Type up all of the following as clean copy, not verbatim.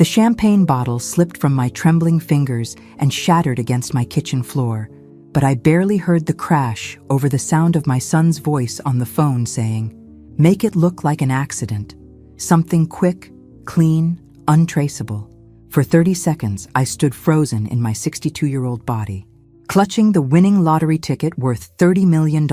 The champagne bottle slipped from my trembling fingers and shattered against my kitchen floor, but I barely heard the crash over the sound of my son's voice on the phone saying, "Make it look like an accident. Something quick, clean, untraceable." For 30 seconds, I stood frozen in my 62-year-old body, clutching the winning lottery ticket worth $30 million,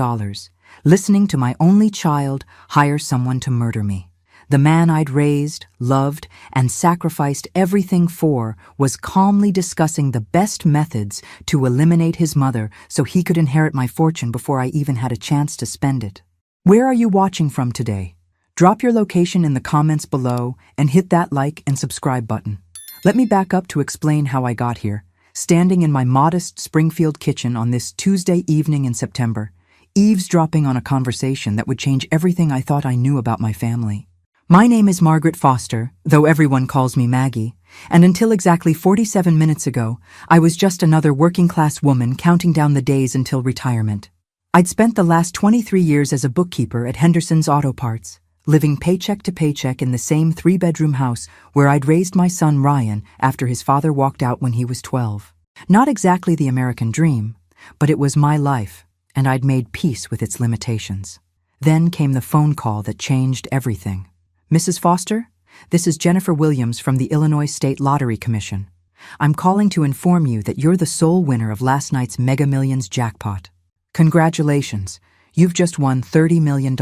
listening to my only child hire someone to murder me. The man I'd raised, loved, and sacrificed everything for was calmly discussing the best methods to eliminate his mother so he could inherit my fortune before I even had a chance to spend it. Where are you watching from today? Drop your location in the comments below and hit that like and subscribe button. Let me back up to explain how I got here, standing in my modest Springfield kitchen on this Tuesday evening in September, eavesdropping on a conversation that would change everything I thought I knew about my family. My name is Margaret Foster, though everyone calls me Maggie, and until exactly 47 minutes ago, I was just another working-class woman counting down the days until retirement. I'd spent the last 23 years as a bookkeeper at Henderson's Auto Parts, living paycheck to paycheck in the same 3-bedroom house where I'd raised my son Ryan after his father walked out when he was 12. Not exactly the American dream, but it was my life, and I'd made peace with its limitations. Then came the phone call that changed everything. "Mrs. Foster, this is Jennifer Williams from the Illinois State Lottery Commission. I'm calling to inform you that you're the sole winner of last night's Mega Millions jackpot. Congratulations, you've just won $30 million.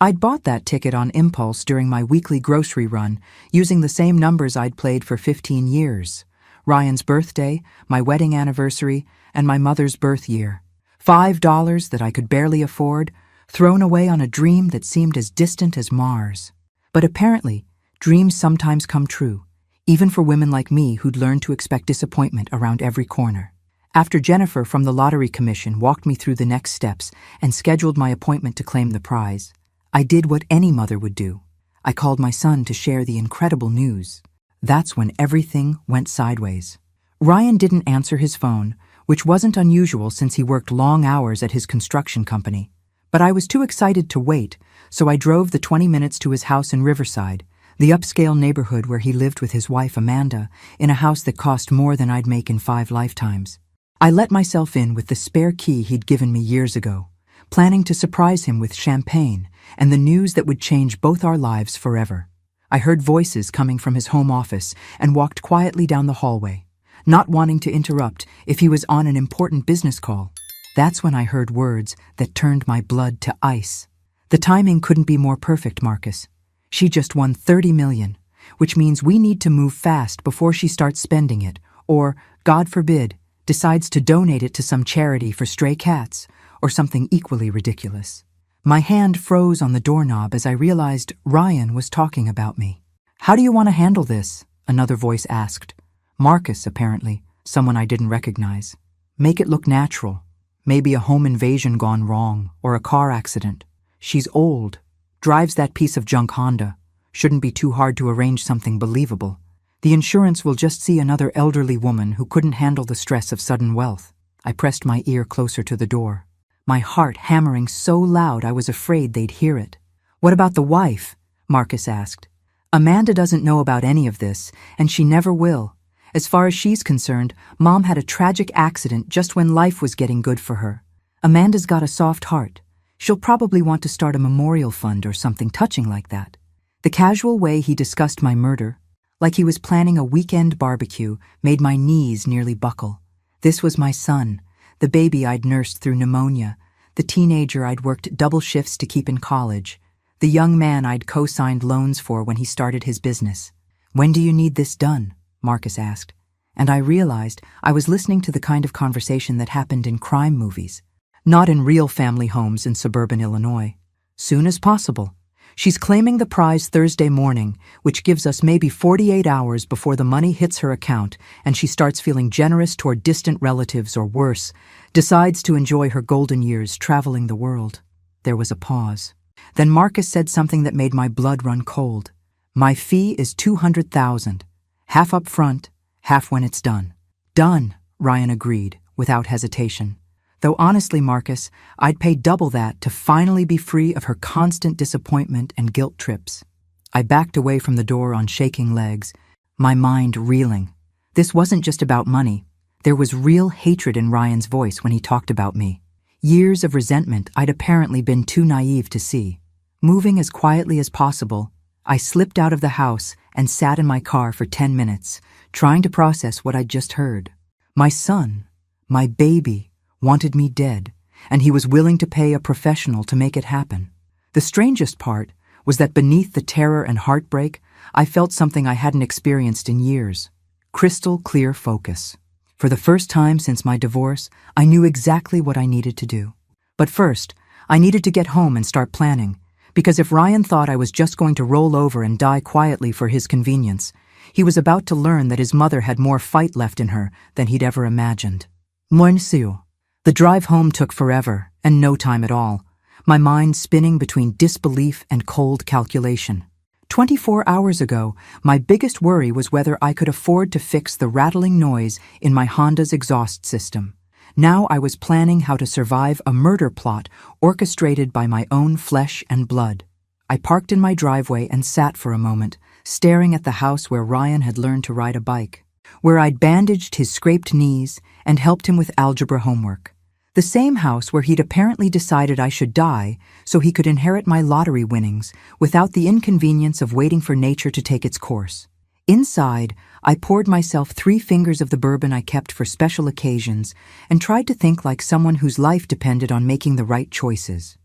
I'd bought that ticket on impulse during my weekly grocery run, using the same numbers I'd played for 15 years. Ryan's birthday, my wedding anniversary, and my mother's birth year. $5 that I could barely afford, thrown away on a dream that seemed as distant as Mars. But apparently, dreams sometimes come true, even for women like me who'd learned to expect disappointment around every corner. After Jennifer from the Lottery Commission walked me through the next steps and scheduled my appointment to claim the prize, I did what any mother would do. I called my son to share the incredible news. That's when everything went sideways. Ryan didn't answer his phone, which wasn't unusual since he worked long hours at his construction company. But I was too excited to wait, so I drove the 20 minutes to his house in Riverside, the upscale neighborhood where he lived with his wife Amanda, in a house that cost more than I'd make in 5 lifetimes. I let myself in with the spare key he'd given me years ago, planning to surprise him with champagne and the news that would change both our lives forever. I heard voices coming from his home office and walked quietly down the hallway, not wanting to interrupt if he was on an important business call. That's when I heard words that turned my blood to ice. "The timing couldn't be more perfect, Marcus. She just won $30 million, which means we need to move fast before she starts spending it, or, God forbid, decides to donate it to some charity for stray cats, or something equally ridiculous." My hand froze on the doorknob as I realized Ryan was talking about me. "How do you want to handle this?" another voice asked. Marcus, apparently, someone I didn't recognize. "Make it look natural. Maybe a home invasion gone wrong, or a car accident. She's old, drives that piece of junk Honda. Shouldn't be too hard to arrange something believable. The insurance will just see another elderly woman who couldn't handle the stress of sudden wealth." I pressed my ear closer to the door, my heart hammering so loud I was afraid they'd hear it. "What about the wife?" Marcus asked. "Amanda doesn't know about any of this, and she never will. As far as she's concerned, Mom had a tragic accident just when life was getting good for her. Amanda's got a soft heart. She'll probably want to start a memorial fund or something touching like that." The casual way he discussed my murder, like he was planning a weekend barbecue, made my knees nearly buckle. This was my son, the baby I'd nursed through pneumonia, the teenager I'd worked double shifts to keep in college, the young man I'd co-signed loans for when he started his business. "When do you need this done?" Marcus asked, and I realized I was listening to the kind of conversation that happened in crime movies, not in real family homes in suburban Illinois. "Soon as possible. She's claiming the prize Thursday morning, which gives us maybe 48 hours before the money hits her account and she starts feeling generous toward distant relatives or worse, decides to enjoy her golden years traveling the world." There was a pause. Then Marcus said something that made my blood run cold. "My fee is $200,000. Half up front, half when it's done." "Done," Ryan agreed, without hesitation. Though honestly, Marcus, I'd pay double that to finally be free of her constant disappointment and guilt trips. I backed away from the door on shaking legs, my mind reeling. This wasn't just about money. There was real hatred in Ryan's voice when he talked about me. Years of resentment I'd apparently been too naive to see. Moving as quietly as possible, I slipped out of the house and sat in my car for 10 minutes, trying to process what I'd just heard. My son, my baby, wanted me dead, and he was willing to pay a professional to make it happen. The strangest part was that beneath the terror and heartbreak, I felt something I hadn't experienced in years. Crystal clear focus. For the first time since my divorce, I knew exactly what I needed to do. But first, I needed to get home and start planning, because if Ryan thought I was just going to roll over and die quietly for his convenience, he was about to learn that his mother had more fight left in her than he'd ever imagined. Monsieur. The drive home took forever, and no time at all, my mind spinning between disbelief and cold calculation. 24 hours ago, my biggest worry was whether I could afford to fix the rattling noise in my Honda's exhaust system. Now I was planning how to survive a murder plot orchestrated by my own flesh and blood. I parked in my driveway and sat for a moment, staring at the house where Ryan had learned to ride a bike, where I'd bandaged his scraped knees and helped him with algebra homework. The same house where he'd apparently decided I should die so he could inherit my lottery winnings without the inconvenience of waiting for nature to take its course. Inside, I poured myself 3 fingers of the bourbon I kept for special occasions and tried to think like someone whose life depended on making the right choices.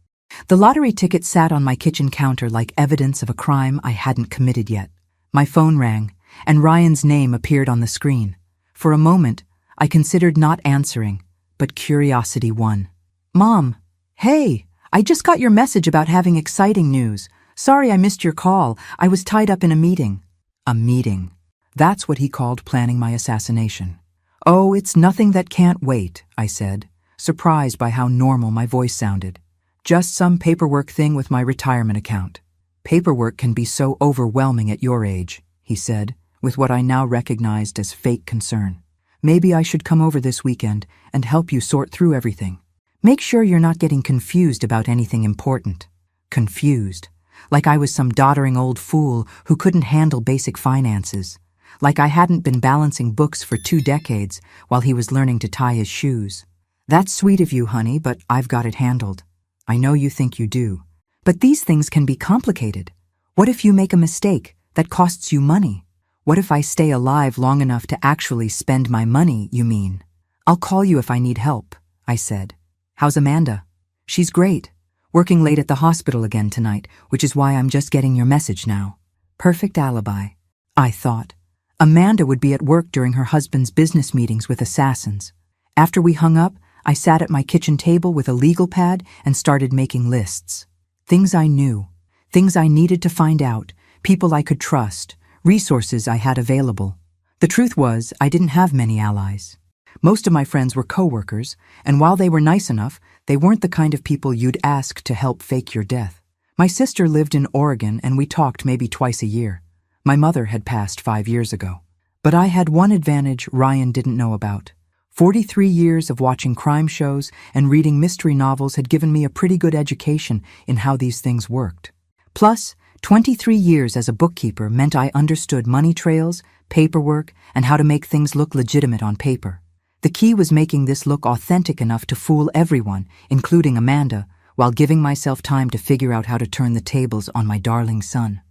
The lottery ticket sat on my kitchen counter like evidence of a crime I hadn't committed yet. My phone rang, and Ryan's name appeared on the screen. For a moment, I considered not answering, but curiosity won. Mom, hey, I just got your message about having exciting news. Sorry I missed your call. I was tied up in a meeting. A meeting. That's what he called planning my assassination. Oh, it's nothing that can't wait, I said, surprised by how normal my voice sounded. Just some paperwork thing with my retirement account. Paperwork can be so overwhelming at your age, he said, with what I now recognized as fake concern. Maybe I should come over this weekend and help you sort through everything. Make sure you're not getting confused about anything important. Confused. Like I was some doddering old fool who couldn't handle basic finances. Like I hadn't been balancing books for 2 decades while he was learning to tie his shoes. That's sweet of you, honey, but I've got it handled. I know you think you do. But these things can be complicated. What if you make a mistake that costs you money? What if I stay alive long enough to actually spend my money, you mean? I'll call you if I need help, I said. How's Amanda? She's great. Working late at the hospital again tonight, which is why I'm just getting your message now. Perfect alibi, I thought. Amanda would be at work during her husband's business meetings with assassins. After we hung up, I sat at my kitchen table with a legal pad and started making lists. Things I knew, things I needed to find out, people I could trust, resources I had available. The truth was, I didn't have many allies. Most of my friends were coworkers, and while they were nice enough, they weren't the kind of people you'd ask to help fake your death. My sister lived in Oregon, and we talked maybe twice a year. My mother had passed 5 years ago. But I had one advantage Ryan didn't know about. 43 years of watching crime shows and reading mystery novels had given me a pretty good education in how these things worked. Plus, 23 years as a bookkeeper meant I understood money trails, paperwork, and how to make things look legitimate on paper. The key was making this look authentic enough to fool everyone, including Amanda, while giving myself time to figure out how to turn the tables on my darling son.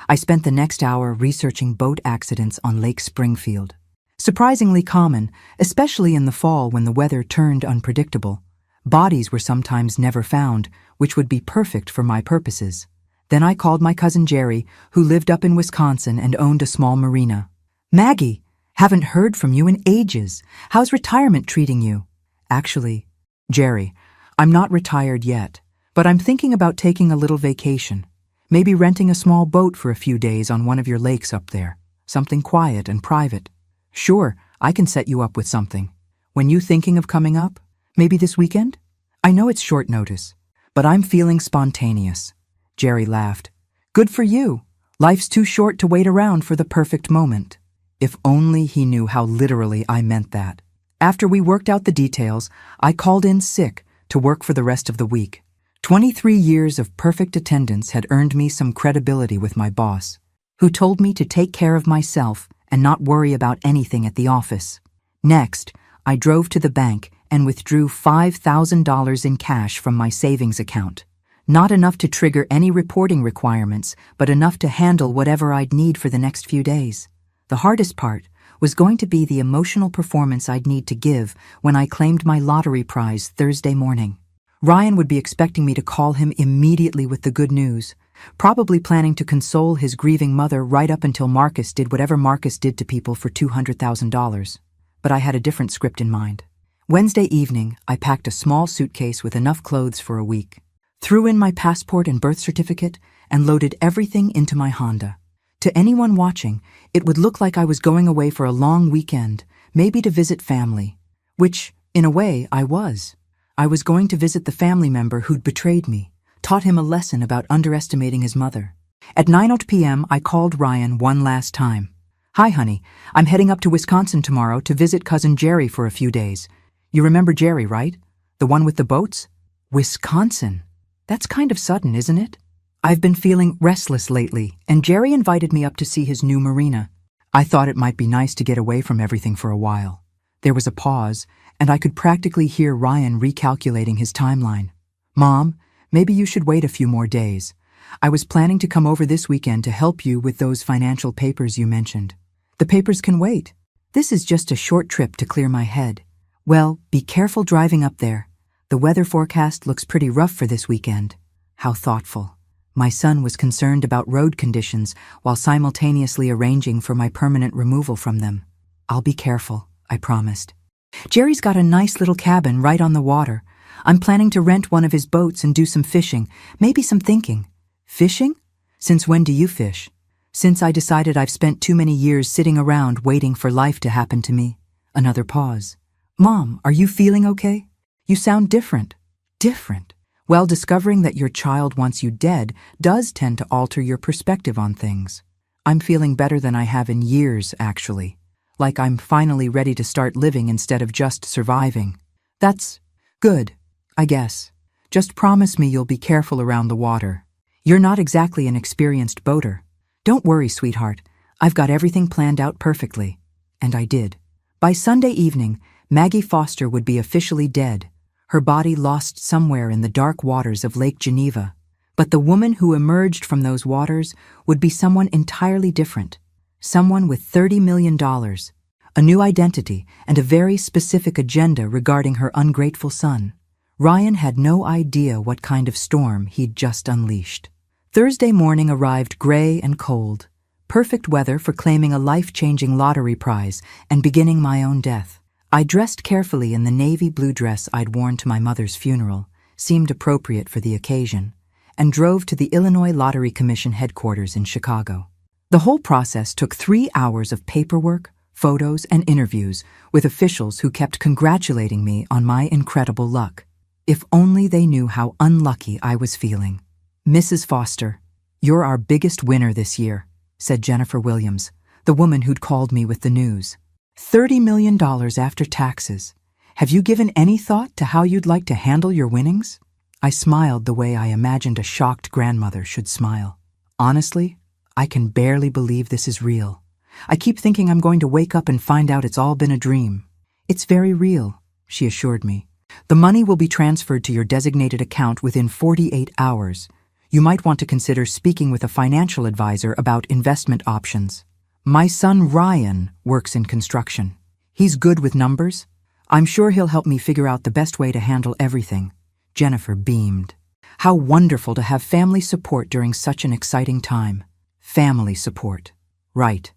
I spent the next hour researching boat accidents on Lake Springfield. Surprisingly common, especially in the fall when the weather turned unpredictable. Bodies were sometimes never found, which would be perfect for my purposes. Then I called my cousin Jerry, who lived up in Wisconsin and owned a small marina. Maggie, haven't heard from you in ages. How's retirement treating you? Actually, Jerry, I'm not retired yet, but I'm thinking about taking a little vacation. Maybe renting a small boat for a few days on one of your lakes up there. Something quiet and private. Sure, I can set you up with something. When you thinking of coming up? Maybe this weekend? I know it's short notice, but I'm feeling spontaneous. Jerry laughed. Good for you. Life's too short to wait around for the perfect moment. If only he knew how literally I meant that. After we worked out the details, I called in sick to work for the rest of the week. 23 years of perfect attendance had earned me some credibility with my boss, who told me to take care of myself and not worry about anything at the office. Next, I drove to the bank and withdrew $5,000 in cash from my savings account. Not enough to trigger any reporting requirements, but enough to handle whatever I'd need for the next few days. The hardest part was going to be the emotional performance I'd need to give when I claimed my lottery prize Thursday morning. Ryan would be expecting me to call him immediately with the good news, probably planning to console his grieving mother right up until Marcus did whatever Marcus did to people for $200,000. But I had a different script in mind. Wednesday evening, I packed a small suitcase with enough clothes for a week, threw in my passport and birth certificate, and loaded everything into my Honda. To anyone watching, it would look like I was going away for a long weekend, maybe to visit family, which, in a way, I was. I was going to visit the family member who'd betrayed me, taught him a lesson about underestimating his mother. At 9:00 p.m., I called Ryan one last time. "Hi, honey. I'm heading up to Wisconsin tomorrow to visit cousin Jerry for a few days. You remember Jerry, right? The one with the boats? Wisconsin. That's kind of sudden, isn't it? I've been feeling restless lately, and Jerry invited me up to see his new marina. I thought it might be nice to get away from everything for a while." There was a pause, and I could practically hear Ryan recalculating his timeline. "Mom, maybe you should wait a few more days. I was planning to come over this weekend to help you with those financial papers you mentioned." "The papers can wait. This is just a short trip to clear my head." "Well, be careful driving up there. The weather forecast looks pretty rough for this weekend." How thoughtful. My son was concerned about road conditions while simultaneously arranging for my permanent removal from them. "I'll be careful," I promised. "Jerry's got a nice little cabin right on the water. I'm planning to rent one of his boats and do some fishing, maybe some thinking." "Fishing? Since when do you fish?" "Since I decided I've spent too many years sitting around waiting for life to happen to me." Another pause. "Mom, are you feeling okay? You sound different." "Different?" "Well, discovering that your child wants you dead does tend to alter your perspective on things. I'm feeling better than I have in years, actually. Like I'm finally ready to start living instead of just surviving." "That's good, I guess. Just promise me you'll be careful around the water. You're not exactly an experienced boater." "Don't worry, sweetheart. I've got everything planned out perfectly." And I did. By Sunday evening, Maggie Foster would be officially dead, her body lost somewhere in the dark waters of Lake Geneva. But the woman who emerged from those waters would be someone entirely different. Someone with $30 million, a new identity, and a very specific agenda regarding her ungrateful son. Ryan had no idea what kind of storm he'd just unleashed. Thursday morning arrived gray and cold, perfect weather for claiming a life-changing lottery prize and beginning my own death. I dressed carefully in the navy blue dress I'd worn to my mother's funeral, seemed appropriate for the occasion, and drove to the Illinois Lottery Commission headquarters in Chicago. The whole process took 3 hours of paperwork, photos, and interviews with officials who kept congratulating me on my incredible luck. If only they knew how unlucky I was feeling. "Mrs. Foster, you're our biggest winner this year," said Jennifer Williams, the woman who'd called me with the news. $30 million after taxes. Have you given any thought to how you'd like to handle your winnings? I smiled the way I imagined a shocked grandmother should smile. "Honestly, I can barely believe this is real. I keep thinking I'm going to wake up and find out it's all been a dream." "It's very real," she assured me. "The money will be transferred to your designated account within 48 hours. You might want to consider speaking with a financial advisor about investment options. My son Ryan works in construction. He's good with numbers. I'm sure he'll help me figure out the best way to handle everything." Jennifer beamed. How wonderful to have family support during such an exciting time. Family support. Right.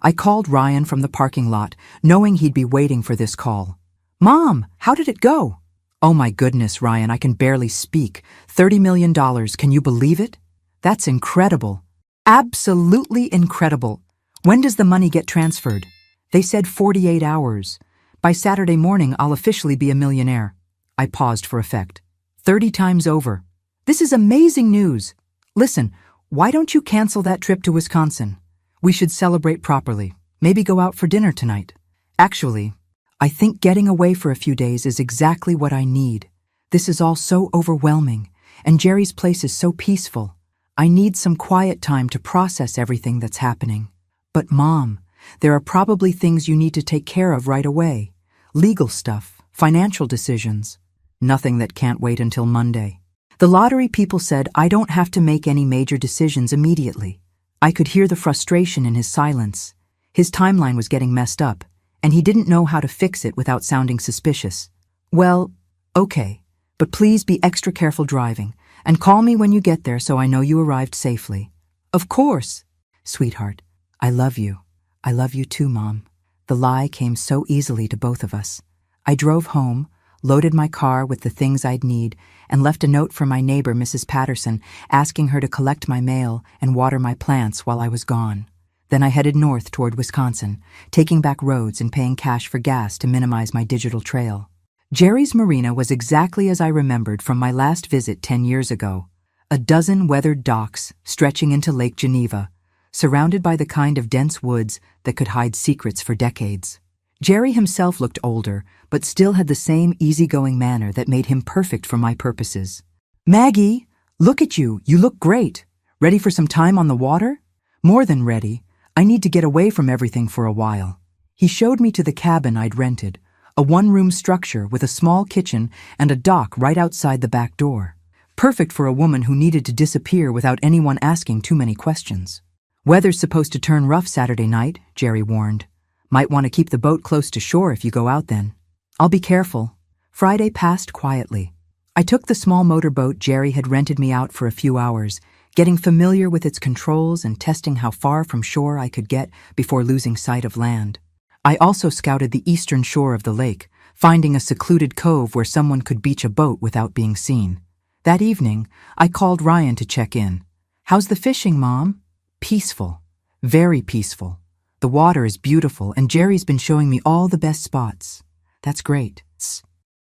I called Ryan from the parking lot, knowing he'd be waiting for this call. "Mom, how did it go?" "Oh my goodness, Ryan, I can barely speak. $30 million, can you believe it? That's incredible. Absolutely incredible. When does the money get transferred?" "They said 48 hours. By Saturday morning, I'll officially be a millionaire." I paused for effect. 30 times over. "This is amazing news. Listen, why don't you cancel that trip to Wisconsin? We should celebrate properly. Maybe go out for dinner tonight." "Actually, I think getting away for a few days is exactly what I need. This is all so overwhelming, and Jerry's place is so peaceful. I need some quiet time to process everything that's happening." "But Mom, There are probably things you need to take care of right away. Legal stuff, financial decisions. Nothing that can't wait until Monday. The lottery people said I don't have to make any major decisions immediately. I could hear the frustration in his silence. His timeline was getting messed up, and he didn't know how to fix it without sounding suspicious. Well, okay, but please be extra careful driving, and call me when you get there so I know you arrived safely. Of course. Sweetheart, I love you. I love you too, Mom. The lie came so easily to both of us. I drove home, loaded my car with the things I'd need, and left a note for my neighbor, Mrs. Patterson, asking her to collect my mail and water my plants while I was gone. Then I headed north toward Wisconsin, taking back roads and paying cash for gas to minimize my digital trail. Jerry's marina was exactly as I remembered from my last visit 10 years ago. A dozen weathered docks stretching into Lake Geneva, surrounded by the kind of dense woods that could hide secrets for decades. Jerry himself looked older, but still had the same easygoing manner that made him perfect for my purposes. Maggie, look at you. You look great. Ready for some time on the water? More than ready. I need to get away from everything for a while. He showed me to the cabin I'd rented, a one-room structure with a small kitchen and a dock right outside the back door. Perfect for a woman who needed to disappear without anyone asking too many questions. Weather's supposed to turn rough Saturday night, Jerry warned. Might want to keep the boat close to shore if you go out then. I'll be careful. Friday passed quietly. I took the small motorboat Jerry had rented me out for a few hours, getting familiar with its controls and testing how far from shore I could get before losing sight of land. I also scouted the eastern shore of the lake, finding a secluded cove where someone could beach a boat without being seen. That evening, I called Ryan to check in. How's the fishing, Mom? Peaceful. Very peaceful. The water is beautiful, and Jerry's been showing me all the best spots. That's great.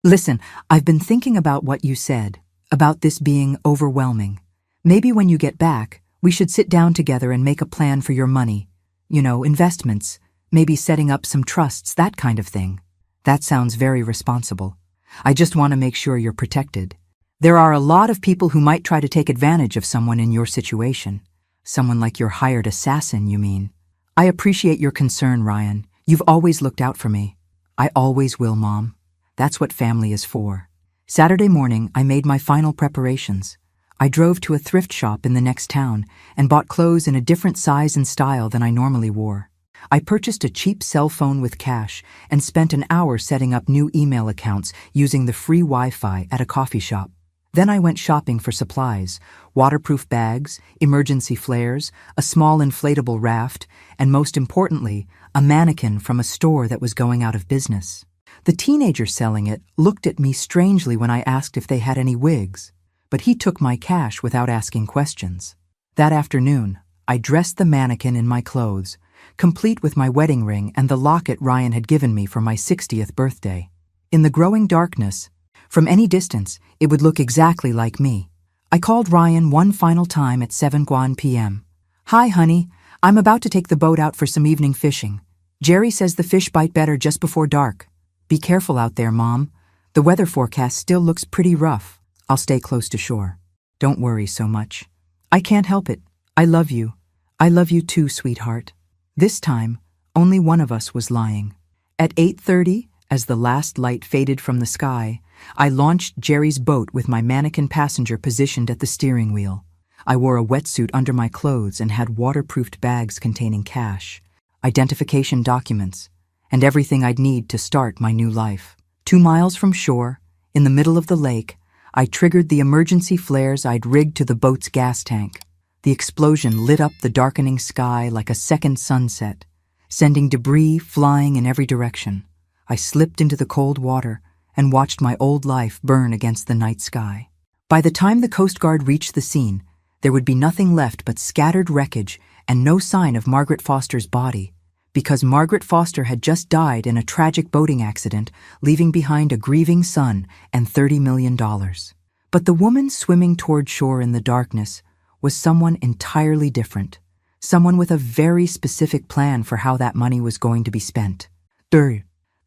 Listen, I've been thinking about what you said, about this being overwhelming. Maybe when you get back, we should sit down together and make a plan for your money. Investments, maybe setting up some trusts, that kind of thing. That sounds very responsible. I just want to make sure you're protected. There are a lot of people who might try to take advantage of someone in your situation. Someone like your hired assassin, you mean? I appreciate your concern, Ryan. You've always looked out for me. I always will, Mom. That's what family is for. Saturday morning, I made my final preparations. I drove to a thrift shop in the next town and bought clothes in a different size and style than I normally wore. I purchased a cheap cell phone with cash and spent an hour setting up new email accounts using the free Wi-Fi at a coffee shop. Then I went shopping for supplies, waterproof bags, emergency flares, a small inflatable raft, and most importantly, a mannequin from a store that was going out of business. The teenager selling it looked at me strangely when I asked if they had any wigs, but he took my cash without asking questions. That afternoon, I dressed the mannequin in my clothes, complete with my wedding ring and the locket Ryan had given me for my 60th birthday. In the growing darkness, from any distance, it would look exactly like me. I called Ryan one final time at 7:00 p.m. Hi, honey. I'm about to take the boat out for some evening fishing. Jerry says the fish bite better just before dark. Be careful out there, Mom. The weather forecast still looks pretty rough. I'll stay close to shore. Don't worry so much. I can't help it. I love you. I love you too, sweetheart. This time, only one of us was lying. At 8:30, as the last light faded from the sky, I launched Jerry's boat with my mannequin passenger positioned at the steering wheel. I wore a wetsuit under my clothes and had waterproofed bags containing cash, identification documents, and everything I'd need to start my new life. 2 miles from shore, in the middle of the lake, I triggered the emergency flares I'd rigged to the boat's gas tank. The explosion lit up the darkening sky like a second sunset, sending debris flying in every direction. I slipped into the cold water and watched my old life burn against the night sky. By the time the Coast Guard reached the scene, there would be nothing left but scattered wreckage and no sign of Margaret Foster's body, because Margaret Foster had just died in a tragic boating accident, leaving behind a grieving son and $30 million. But the woman swimming toward shore in the darkness was someone entirely different, someone with a very specific plan for how that money was going to be spent.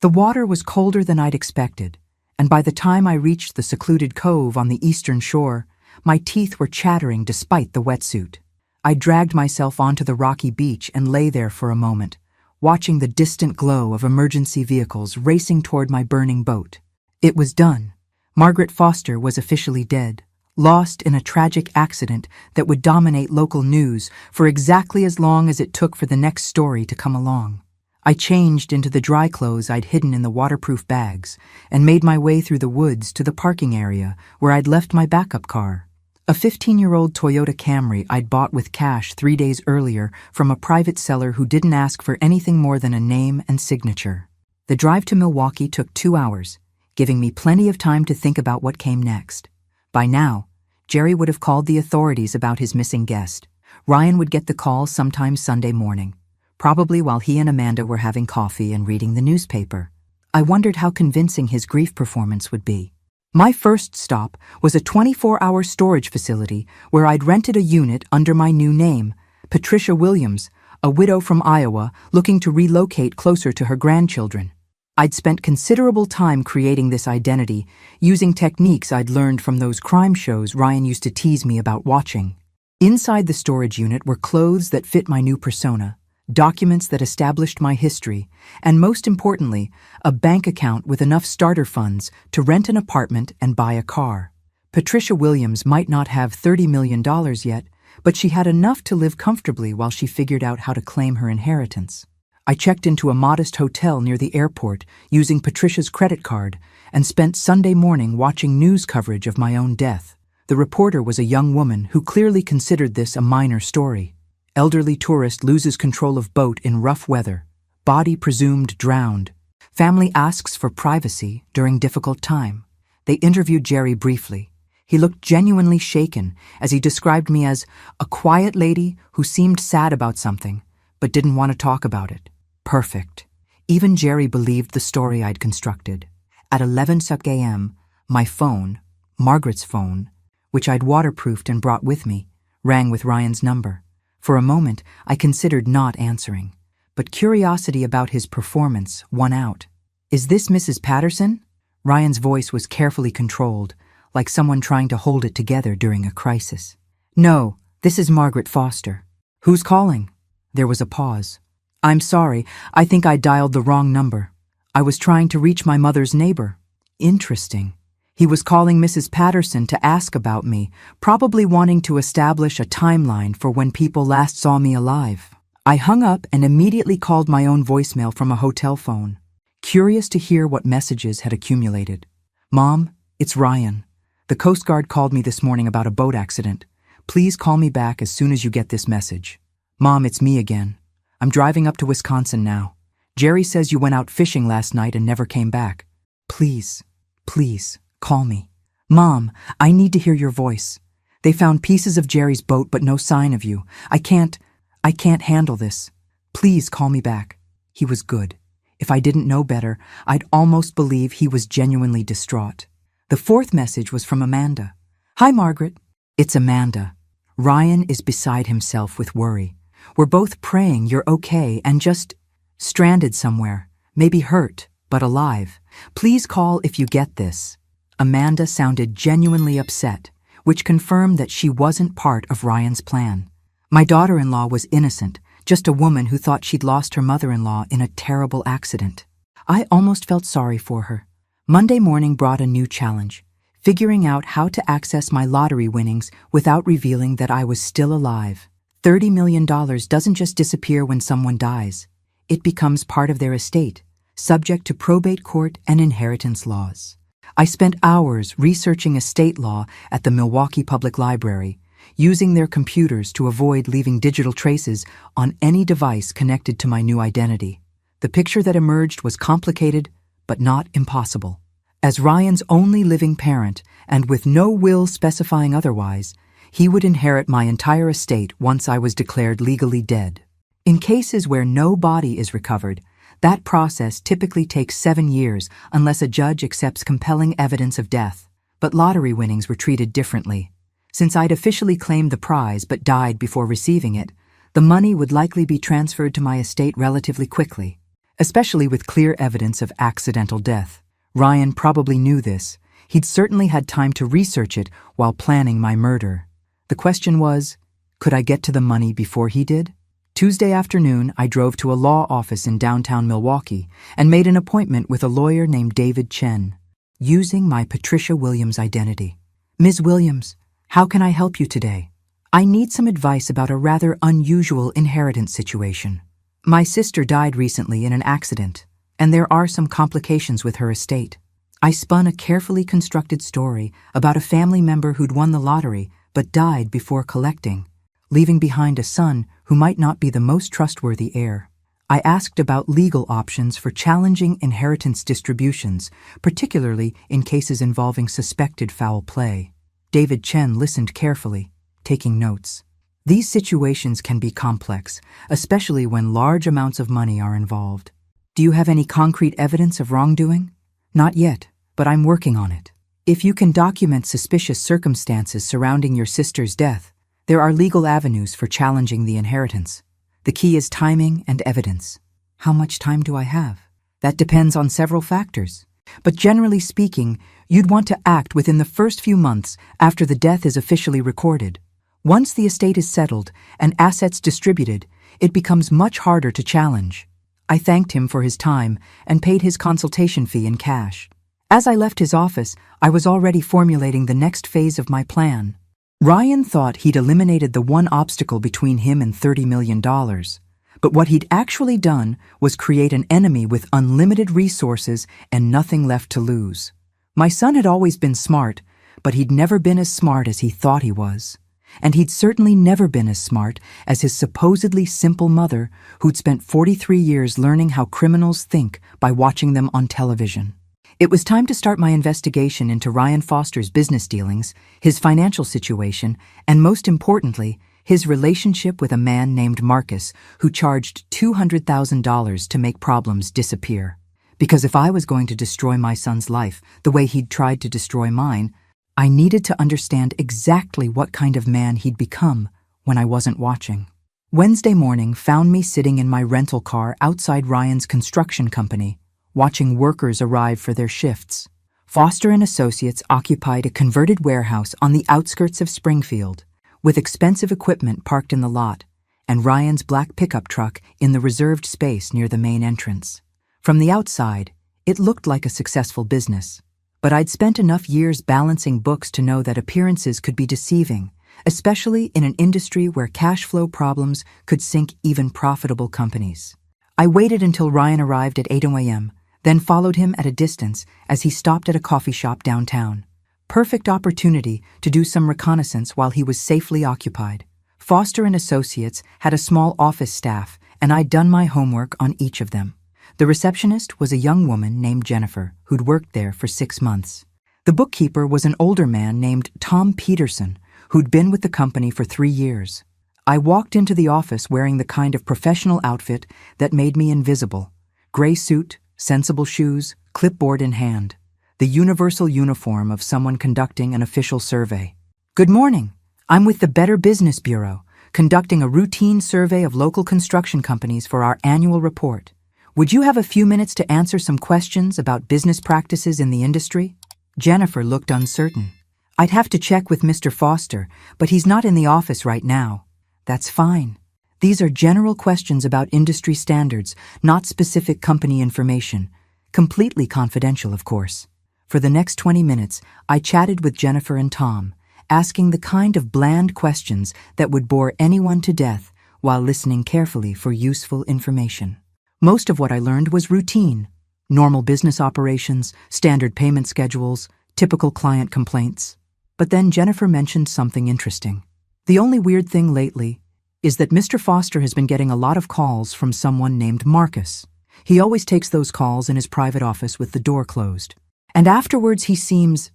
The water was colder than I'd expected, and by the time I reached the secluded cove on the eastern shore, my teeth were chattering despite the wetsuit. I dragged myself onto the rocky beach and lay there for a moment, watching the distant glow of emergency vehicles racing toward my burning boat. It was done. Margaret Foster was officially dead, lost in a tragic accident that would dominate local news for exactly as long as it took for the next story to come along. I changed into the dry clothes I'd hidden in the waterproof bags and made my way through the woods to the parking area where I'd left my backup car. A 15-year-old Toyota Camry I'd bought with cash 3 days earlier from a private seller who didn't ask for anything more than a name and signature. The drive to Milwaukee took 2 hours, giving me plenty of time to think about what came next. By now, Jerry would have called the authorities about his missing guest. Ryan would get the call sometime Sunday morning, probably while he and Amanda were having coffee and reading the newspaper. I wondered how convincing his grief performance would be. My first stop was a 24-hour storage facility where I'd rented a unit under my new name, Patricia Williams, a widow from Iowa looking to relocate closer to her grandchildren. I'd spent considerable time creating this identity, using techniques I'd learned from those crime shows Ryan used to tease me about watching. Inside the storage unit were clothes that fit my new persona, documents that established my history, and most importantly, a bank account with enough starter funds to rent an apartment and buy a car. Patricia Williams might not have $30 million yet, but she had enough to live comfortably while she figured out how to claim her inheritance. I checked into a modest hotel near the airport using Patricia's credit card and spent Sunday morning watching news coverage of my own death. The reporter was a young woman who clearly considered this a minor story. Elderly tourist loses control of boat in rough weather. Body presumed drowned. Family asks for privacy during difficult time. They interviewed Jerry briefly. He looked genuinely shaken as he described me as a quiet lady who seemed sad about something, but didn't want to talk about it. Perfect. Even Jerry believed the story I'd constructed. At 11 a.m., my phone, Margaret's phone, which I'd waterproofed and brought with me, rang with Ryan's number. For a moment, I considered not answering, but curiosity about his performance won out. "Is this Mrs. Patterson?" Ryan's voice was carefully controlled, like someone trying to hold it together during a crisis. "No, this is Margaret Foster." "Who's calling?" There was a pause. "I'm sorry, I think I dialed the wrong number. I was trying to reach my mother's neighbor." "Interesting. He was calling Mrs. Patterson to ask about me, probably wanting to establish a timeline for when people last saw me alive." I hung up and immediately called my own voicemail from a hotel phone, curious to hear what messages had accumulated. "Mom, it's Ryan. The Coast Guard called me this morning about a boat accident. Please call me back as soon as you get this message. Mom, it's me again. I'm driving up to Wisconsin now. Jerry says you went out fishing last night and never came back. Please, please, call me. Mom, I need to hear your voice. They found pieces of Jerry's boat but no sign of you. I can't handle this. Please call me back." He was good. If I didn't know better, I'd almost believe he was genuinely distraught. The fourth message was from Amanda. "Hi, Margaret. It's Amanda. Ryan is beside himself with worry. We're both praying you're okay and just stranded somewhere, maybe hurt, but alive. Please call if you get this." Amanda sounded genuinely upset, which confirmed that she wasn't part of Ryan's plan. My daughter-in-law was innocent, just a woman who thought she'd lost her mother-in-law in a terrible accident. I almost felt sorry for her. Monday morning brought a new challenge, figuring out how to access my lottery winnings without revealing that I was still alive. $30 million doesn't just disappear when someone dies. It becomes part of their estate, subject to probate court and inheritance laws. I spent hours researching estate law at the Milwaukee Public Library, using their computers to avoid leaving digital traces on any device connected to my new identity. The picture that emerged was complicated, but not impossible. As Ryan's only living parent, and with no will specifying otherwise, he would inherit my entire estate once I was declared legally dead. In cases where no body is recovered, that process typically takes 7 years unless a judge accepts compelling evidence of death. But lottery winnings were treated differently. Since I'd officially claimed the prize but died before receiving it, the money would likely be transferred to my estate relatively quickly, especially with clear evidence of accidental death. Ryan probably knew this. He'd certainly had time to research it while planning my murder. The question was, could I get to the money before he did? Tuesday afternoon, I drove to a law office in downtown Milwaukee and made an appointment with a lawyer named David Chen, using my Patricia Williams identity. Ms. Williams, how can I help you today? I need some advice about a rather unusual inheritance situation. My sister died recently in an accident, and there are some complications with her estate. I spun a carefully constructed story about a family member who'd won the lottery but died before collecting, leaving behind a son who might not be the most trustworthy heir. I asked about legal options for challenging inheritance distributions, particularly in cases involving suspected foul play. David Chen listened carefully, taking notes. These situations can be complex, especially when large amounts of money are involved. Do you have any concrete evidence of wrongdoing? Not yet, but I'm working on it. If you can document suspicious circumstances surrounding your sister's death, there are legal avenues for challenging the inheritance. The key is timing and evidence. How much time do I have? That depends on several factors. But generally speaking, you'd want to act within the first few months after the death is officially recorded. Once the estate is settled and assets distributed, it becomes much harder to challenge. I thanked him for his time and paid his consultation fee in cash. As I left his office, I was already formulating the next phase of my plan. Ryan thought he'd eliminated the one obstacle between him and $30 million. But what he'd actually done was create an enemy with unlimited resources and nothing left to lose. My son had always been smart, but he'd never been as smart as he thought he was. And he'd certainly never been as smart as his supposedly simple mother, who'd spent 43 years learning how criminals think by watching them on television. It was time to start my investigation into Ryan Foster's business dealings, his financial situation, and most importantly, his relationship with a man named Marcus who charged $200,000 to make problems disappear. Because if I was going to destroy my son's life the way he'd tried to destroy mine, I needed to understand exactly what kind of man he'd become when I wasn't watching. Wednesday morning found me sitting in my rental car outside Ryan's construction company, watching workers arrive for their shifts. Foster and Associates occupied a converted warehouse on the outskirts of Springfield, with expensive equipment parked in the lot, and Ryan's black pickup truck in the reserved space near the main entrance. From the outside, it looked like a successful business, but I'd spent enough years balancing books to know that appearances could be deceiving, especially in an industry where cash flow problems could sink even profitable companies. I waited until Ryan arrived at 8 a.m., then followed him at a distance as he stopped at a coffee shop downtown. Perfect opportunity to do some reconnaissance while he was safely occupied. Foster and Associates had a small office staff, and I'd done my homework on each of them. The receptionist was a young woman named Jennifer, who'd worked there for 6 months. The bookkeeper was an older man named Tom Peterson, who'd been with the company for 3 years. I walked into the office wearing the kind of professional outfit that made me invisible. Gray suit, sensible shoes, clipboard in hand. The universal uniform of someone conducting an official survey. Good morning. I'm with the Better Business Bureau, conducting a routine survey of local construction companies for our annual report. Would you have a few minutes to answer some questions about business practices in the industry? Jennifer looked uncertain. I'd have to check with Mr. Foster, but he's not in the office right now. That's fine. These are general questions about industry standards, not specific company information. Completely confidential, of course. For the next 20 minutes, I chatted with Jennifer and Tom, asking the kind of bland questions that would bore anyone to death while listening carefully for useful information. Most of what I learned was routine. Normal business operations, standard payment schedules, typical client complaints. But then Jennifer mentioned something interesting. The only weird thing lately is that Mr. Foster has been getting a lot of calls from someone named Marcus. He always takes those calls in his private office with the door closed. And afterwards he seems,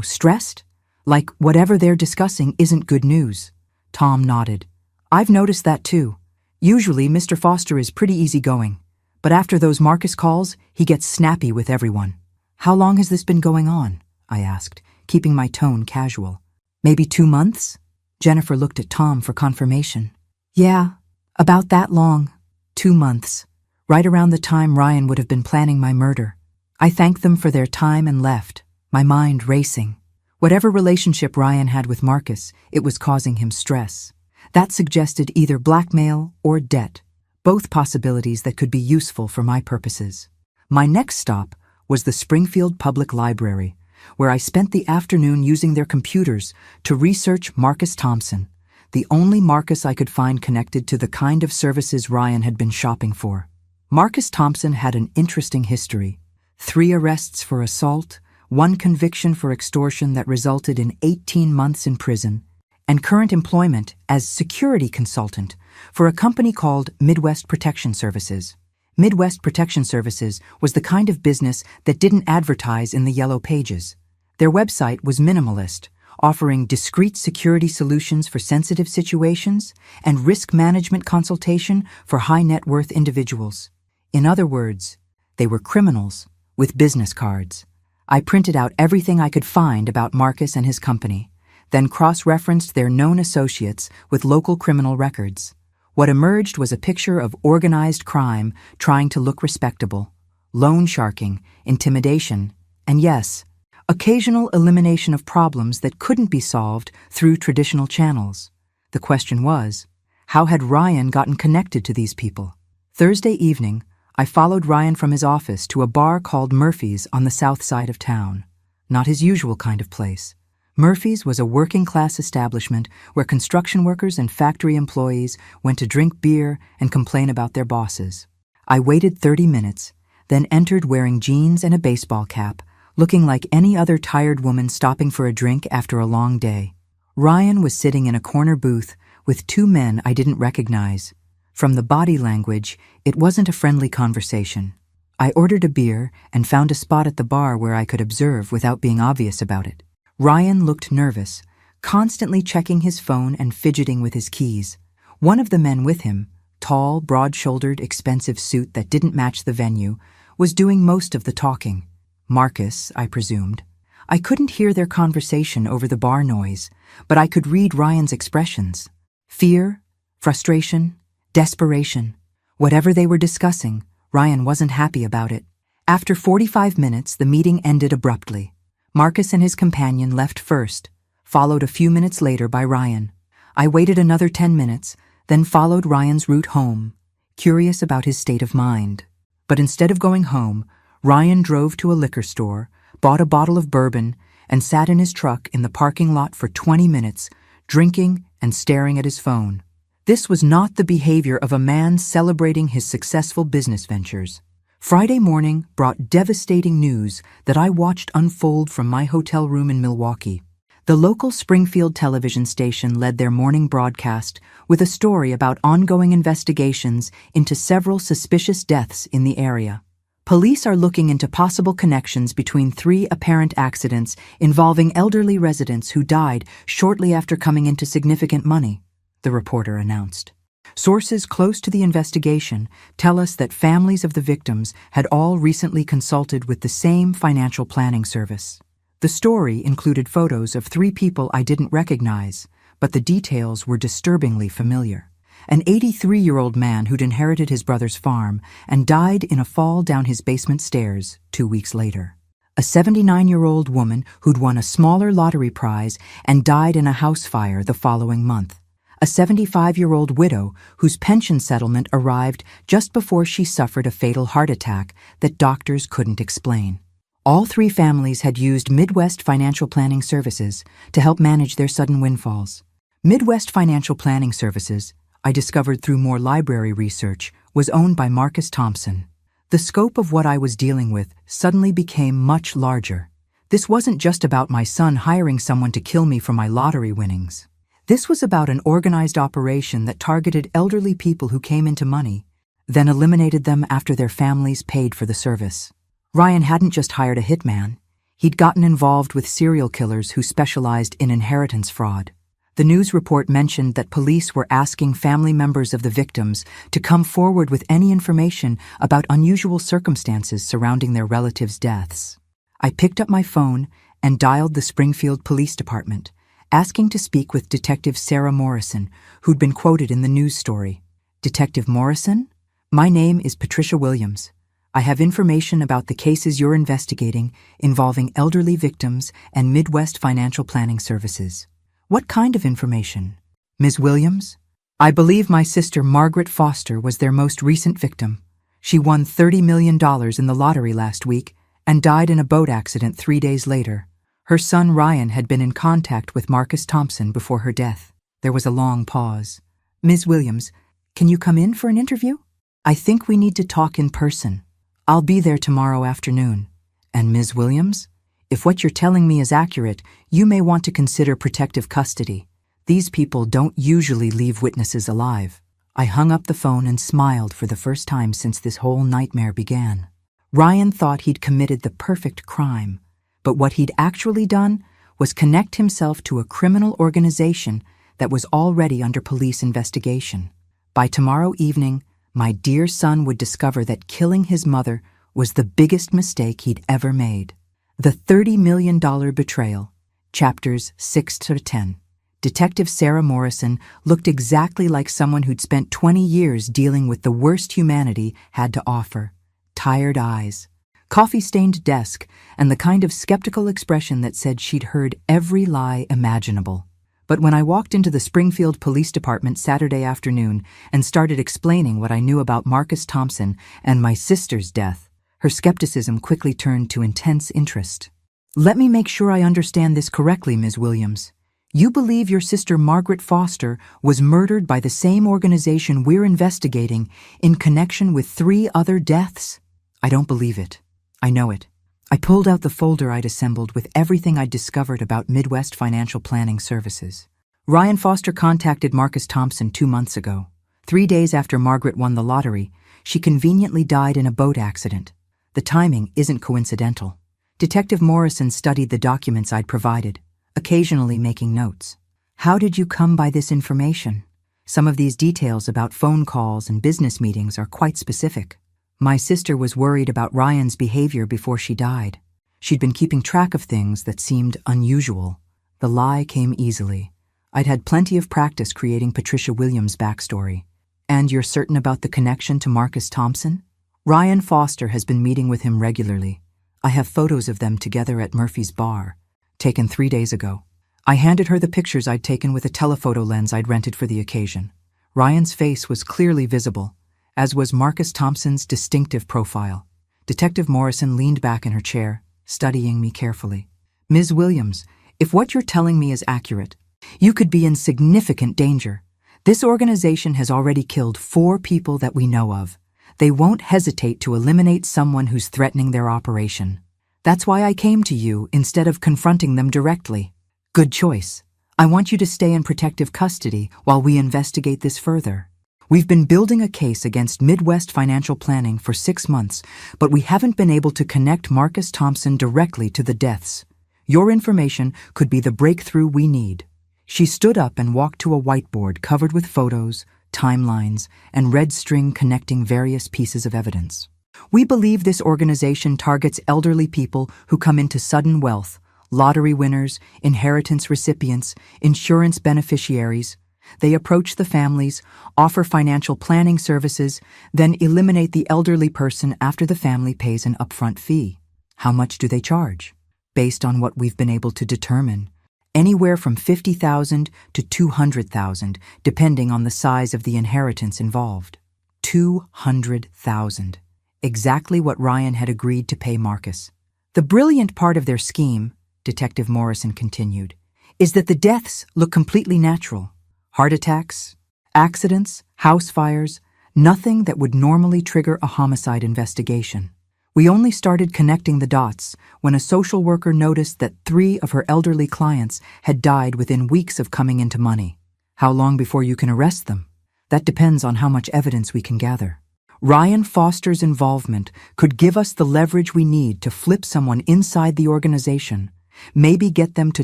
stressed? Like whatever they're discussing isn't good news. Tom nodded. I've noticed that too. Usually Mr. Foster is pretty easygoing, but after those Marcus calls, he gets snappy with everyone. How long has this been going on? I asked, keeping my tone casual. Maybe 2 months? Jennifer looked at Tom for confirmation. Yeah, about that long. 2 months. Right around the time Ryan would have been planning my murder. I thanked them for their time and left, my mind racing. Whatever relationship Ryan had with Marcus, it was causing him stress. That suggested either blackmail or debt, both possibilities that could be useful for my purposes. My next stop was the Springfield Public Library, where I spent the afternoon using their computers to research Marcus Thompson, the only Marcus I could find connected to the kind of services Ryan had been shopping for. Marcus Thompson had an interesting history: 3 arrests for assault, 1 conviction for extortion that resulted in 18 months in prison, and current employment as security consultant for a company called Midwest Protection Services. Midwest Protection Services was the kind of business that didn't advertise in the yellow pages. Their website was minimalist, offering discreet security solutions for sensitive situations and risk management consultation for high-net-worth individuals. In other words, they were criminals with business cards. I printed out everything I could find about Marcus and his company, then cross-referenced their known associates with local criminal records. What emerged was a picture of organized crime trying to look respectable, loan sharking, intimidation, and yes, occasional elimination of problems that couldn't be solved through traditional channels. The question was, how had Ryan gotten connected to these people? Thursday evening, I followed Ryan from his office to a bar called Murphy's on the south side of town. Not his usual kind of place. Murphy's was a working-class establishment where construction workers and factory employees went to drink beer and complain about their bosses. I waited 30 minutes, then entered wearing jeans and a baseball cap, looking like any other tired woman stopping for a drink after a long day. Ryan was sitting in a corner booth with 2 men I didn't recognize. From the body language, it wasn't a friendly conversation. I ordered a beer and found a spot at the bar where I could observe without being obvious about it. Ryan looked nervous, constantly checking his phone and fidgeting with his keys. One of the men with him, tall, broad-shouldered, expensive suit that didn't match the venue, was doing most of the talking. Marcus, I presumed. I couldn't hear their conversation over the bar noise, but I could read Ryan's expressions. Fear, frustration, desperation. Whatever they were discussing, Ryan wasn't happy about it. After 45 minutes, the meeting ended abruptly. Marcus and his companion left first, followed a few minutes later by Ryan. I waited another 10 minutes, then followed Ryan's route home, curious about his state of mind. But instead of going home, Ryan drove to a liquor store, bought a bottle of bourbon, and sat in his truck in the parking lot for 20 minutes, drinking and staring at his phone. This was not the behavior of a man celebrating his successful business ventures. Friday morning brought devastating news that I watched unfold from my hotel room in Milwaukee. The local Springfield television station led their morning broadcast with a story about ongoing investigations into several suspicious deaths in the area. Police are looking into possible connections between 3 apparent accidents involving elderly residents who died shortly after coming into significant money, the reporter announced. Sources close to the investigation tell us that families of the victims had all recently consulted with the same financial planning service. The story included photos of 3 people I didn't recognize, but the details were disturbingly familiar. An 83-year-old man who'd inherited his brother's farm and died in a fall down his basement stairs 2 weeks later. A 79-year-old woman who'd won a smaller lottery prize and died in a house fire the following month. A 75-year-old widow whose pension settlement arrived just before she suffered a fatal heart attack that doctors couldn't explain. All 3 families had used Midwest Financial Planning Services to help manage their sudden windfalls. Midwest Financial Planning Services, I discovered through more library research, was owned by Marcus Thompson. The scope of what I was dealing with suddenly became much larger. This wasn't just about my son hiring someone to kill me for my lottery winnings. This was about an organized operation that targeted elderly people who came into money, then eliminated them after their families paid for the service. Ryan hadn't just hired a hitman. He'd gotten involved with serial killers who specialized in inheritance fraud. The news report mentioned that police were asking family members of the victims to come forward with any information about unusual circumstances surrounding their relatives' deaths. I picked up my phone and dialed the Springfield Police Department, asking to speak with Detective Sarah Morrison, who'd been quoted in the news story. Detective Morrison? My name is Patricia Williams. I have information about the cases you're investigating involving elderly victims and Midwest Financial Planning Services. What kind of information? Ms. Williams? I believe my sister Margaret Foster was their most recent victim. She won $30 million in the lottery last week and died in a boat accident 3 days later. Her son Ryan had been in contact with Marcus Thompson before her death. There was a long pause. Ms. Williams, can you come in for an interview? I think we need to talk in person. I'll be there tomorrow afternoon. And Ms. Williams, if what you're telling me is accurate, you may want to consider protective custody. These people don't usually leave witnesses alive. I hung up the phone and smiled for the first time since this whole nightmare began. Ryan thought he'd committed the perfect crime, but what he'd actually done was connect himself to a criminal organization that was already under police investigation. By tomorrow evening, my dear son would discover that killing his mother was the biggest mistake he'd ever made. The $30 million Betrayal, chapters 6 to 10. Detective Sarah Morrison looked exactly like someone who'd spent 20 years dealing with the worst humanity had to offer. Tired eyes, coffee-stained desk, and the kind of skeptical expression that said she'd heard every lie imaginable. But when I walked into the Springfield Police Department Saturday afternoon and started explaining what I knew about Marcus Thompson and my sister's death, her skepticism quickly turned to intense interest. Let me make sure I understand this correctly, Ms. Williams. You believe your sister Margaret Foster was murdered by the same organization we're investigating in connection with 3 other deaths? I don't believe it. I know it. I pulled out the folder I'd assembled with everything I'd discovered about Midwest Financial Planning Services. Ryan Foster contacted Marcus Thompson 2 months ago. 3 days after Margaret won the lottery, she conveniently died in a boat accident. The timing isn't coincidental. Detective Morrison studied the documents I'd provided, occasionally making notes. How did you come by this information? Some of these details about phone calls and business meetings are quite specific. My sister was worried about Ryan's behavior before she died. She'd been keeping track of things that seemed unusual. The lie came easily. I'd had plenty of practice creating Patricia Williams' backstory. And you're certain about the connection to Marcus Thompson? Ryan Foster has been meeting with him regularly. I have photos of them together at Murphy's Bar, taken 3 days ago. I handed her the pictures I'd taken with a telephoto lens I'd rented for the occasion. Ryan's face was clearly visible, as was Marcus Thompson's distinctive profile. Detective Morrison leaned back in her chair, studying me carefully. Ms. Williams, if what you're telling me is accurate, you could be in significant danger. This organization has already killed 4 people that we know of. They won't hesitate to eliminate someone who's threatening their operation. That's why I came to you instead of confronting them directly. Good choice. I want you to stay in protective custody while we investigate this further. We've been building a case against Midwest Financial Planning for 6 months, but we haven't been able to connect Marcus Thompson directly to the deaths. Your information could be the breakthrough we need. She stood up and walked to a whiteboard covered with photos, timelines, and red string connecting various pieces of evidence. We believe this organization targets elderly people who come into sudden wealth, lottery winners, inheritance recipients, insurance beneficiaries. They approach the families, offer financial planning services, then eliminate the elderly person after the family pays an upfront fee. How much do they charge? Based on what we've been able to determine, anywhere from $50,000 to $200,000, depending on the size of the inheritance involved. $200,000. Exactly what Ryan had agreed to pay Marcus. The brilliant part of their scheme, Detective Morrison continued, is that the deaths look completely natural. Heart attacks, accidents, house fires, nothing that would normally trigger a homicide investigation. We only started connecting the dots when a social worker noticed that 3 of her elderly clients had died within weeks of coming into money. How long before you can arrest them? That depends on how much evidence we can gather. Ryan Foster's involvement could give us the leverage we need to flip someone inside the organization, maybe get them to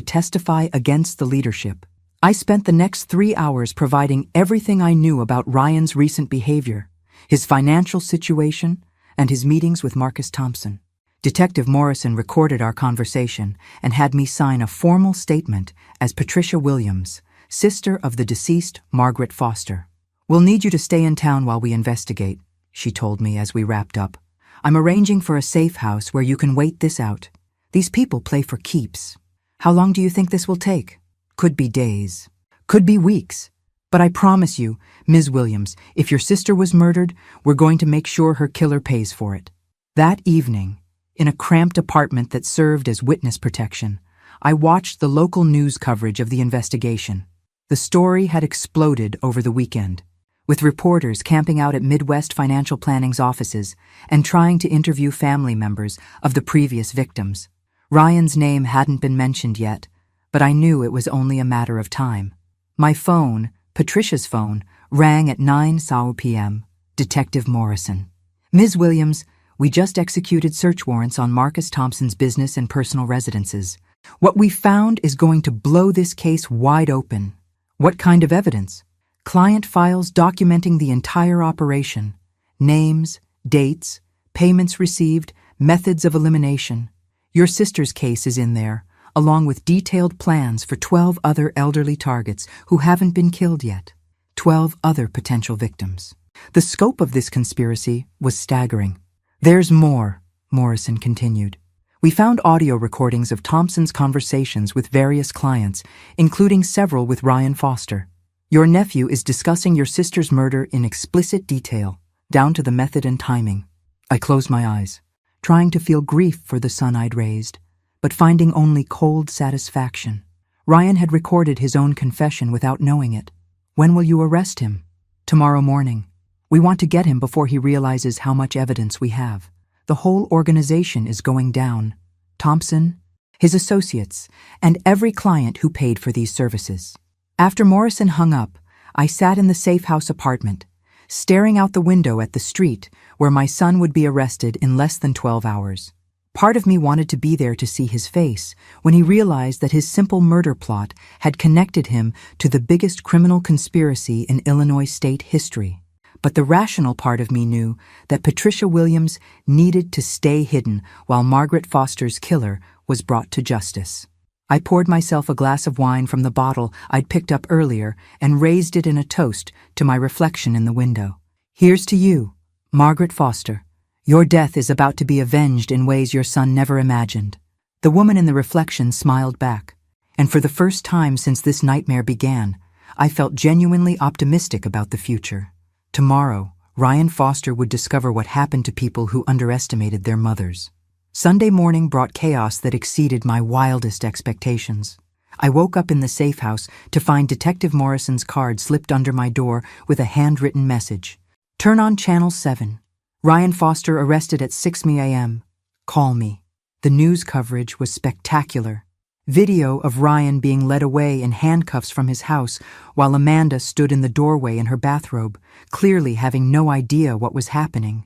testify against the leadership. I spent the next 3 hours providing everything I knew about Ryan's recent behavior, his financial situation, and his meetings with Marcus Thompson. Detective Morrison recorded our conversation and had me sign a formal statement as Patricia Williams, sister of the deceased Margaret Foster. We'll need you to stay in town while we investigate, she told me as we wrapped up. I'm arranging for a safe house where you can wait this out. These people play for keeps. How long do you think this will take? Could be days. Could be weeks. But I promise you, Ms. Williams, if your sister was murdered, we're going to make sure her killer pays for it." That evening, in a cramped apartment that served as witness protection, I watched the local news coverage of the investigation. The story had exploded over the weekend, with reporters camping out at Midwest Financial Planning's offices and trying to interview family members of the previous victims. Ryan's name hadn't been mentioned yet, but I knew it was only a matter of time. My phone, Patricia's phone, rang at 9 p.m. Detective Morrison. "Ms. Williams, we just executed search warrants on Marcus Thompson's business and personal residences. What we found is going to blow this case wide open." "What kind of evidence?" "Client files documenting the entire operation. Names, dates, payments received, methods of elimination. Your sister's case is in there, along with detailed plans for 12 other elderly targets who haven't been killed yet. 12 other potential victims." The scope of this conspiracy was staggering. "There's more," Morrison continued. "We found audio recordings of Thompson's conversations with various clients, including several with Ryan Foster. Your nephew is discussing your sister's murder in explicit detail, down to the method and timing." I closed my eyes, trying to feel grief for the son I'd raised, but finding only cold satisfaction. Ryan had recorded his own confession without knowing it. "When will you arrest him?" "Tomorrow morning. We want to get him before he realizes how much evidence we have. The whole organization is going down. Thompson, his associates, and every client who paid for these services." After Morrison hung up, I sat in the safe house apartment, staring out the window at the street where my son would be arrested in less than 12 hours. Part of me wanted to be there to see his face when he realized that his simple murder plot had connected him to the biggest criminal conspiracy in Illinois state history. But the rational part of me knew that Patricia Williams needed to stay hidden while Margaret Foster's killer was brought to justice. I poured myself a glass of wine from the bottle I'd picked up earlier and raised it in a toast to my reflection in the window. "Here's to you, Margaret Foster. Your death is about to be avenged in ways your son never imagined." The woman in the reflection smiled back, and for the first time since this nightmare began, I felt genuinely optimistic about the future. Tomorrow, Ryan Foster would discover what happened to people who underestimated their mothers. Sunday morning brought chaos that exceeded my wildest expectations. I woke up in the safe house to find Detective Morrison's card slipped under my door with a handwritten message. "Turn on Channel 7. Ryan Foster arrested at 6 a.m. Call me." The news coverage was spectacular. Video of Ryan being led away in handcuffs from his house while Amanda stood in the doorway in her bathrobe, clearly having no idea what was happening.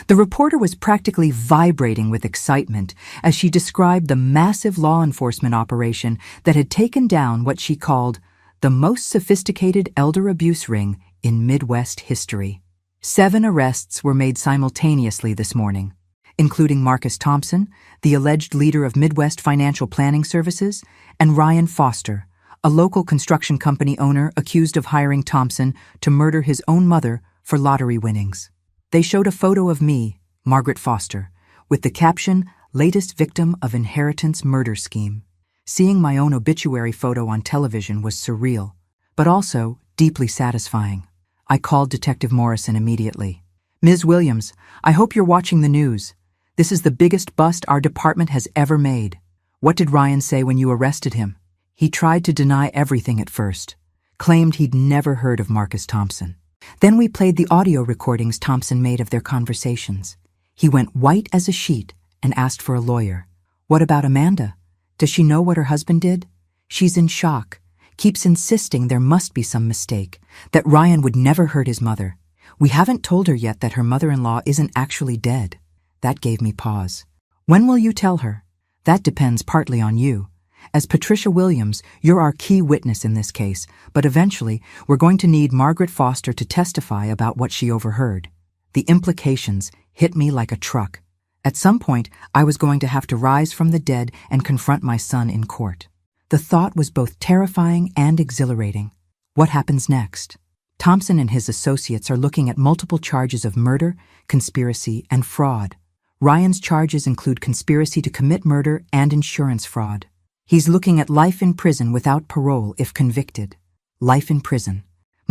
The reporter was practically vibrating with excitement as she described the massive law enforcement operation that had taken down what she called the most sophisticated elder abuse ring in Midwest history. 7 arrests were made simultaneously this morning, including Marcus Thompson, the alleged leader of Midwest Financial Planning Services, and Ryan Foster, a local construction company owner accused of hiring Thompson to murder his own mother for lottery winnings. They showed a photo of me, Margaret Foster, with the caption, "Latest victim of inheritance murder scheme." Seeing my own obituary photo on television was surreal, but also deeply satisfying. I called Detective Morrison immediately. "Ms. Williams, I hope you're watching the news. This is the biggest bust our department has ever made. What did Ryan say when you arrested him?" "He tried to deny everything at first, claimed he'd never heard of Marcus Thompson. Then we played the audio recordings Thompson made of their conversations. He went white as a sheet and asked for a lawyer. What about Amanda? Does she know what her husband did? She's in shock, keeps insisting there must be some mistake, that Ryan would never hurt his mother. We haven't told her yet that her mother-in-law isn't actually dead." That gave me pause. "When will you tell her?" "That depends partly on you. As Patricia Williams, you're our key witness in this case, but eventually we're going to need Margaret Foster to testify about what she overheard." The implications hit me like a truck. At some point, I was going to have to rise from the dead and confront my son in court. The thought was both terrifying and exhilarating. What happens next? Thompson and his associates are looking at multiple charges of murder, conspiracy, and fraud. Ryan's charges include conspiracy to commit murder and insurance fraud. He's looking at life in prison without parole if convicted. Life in prison.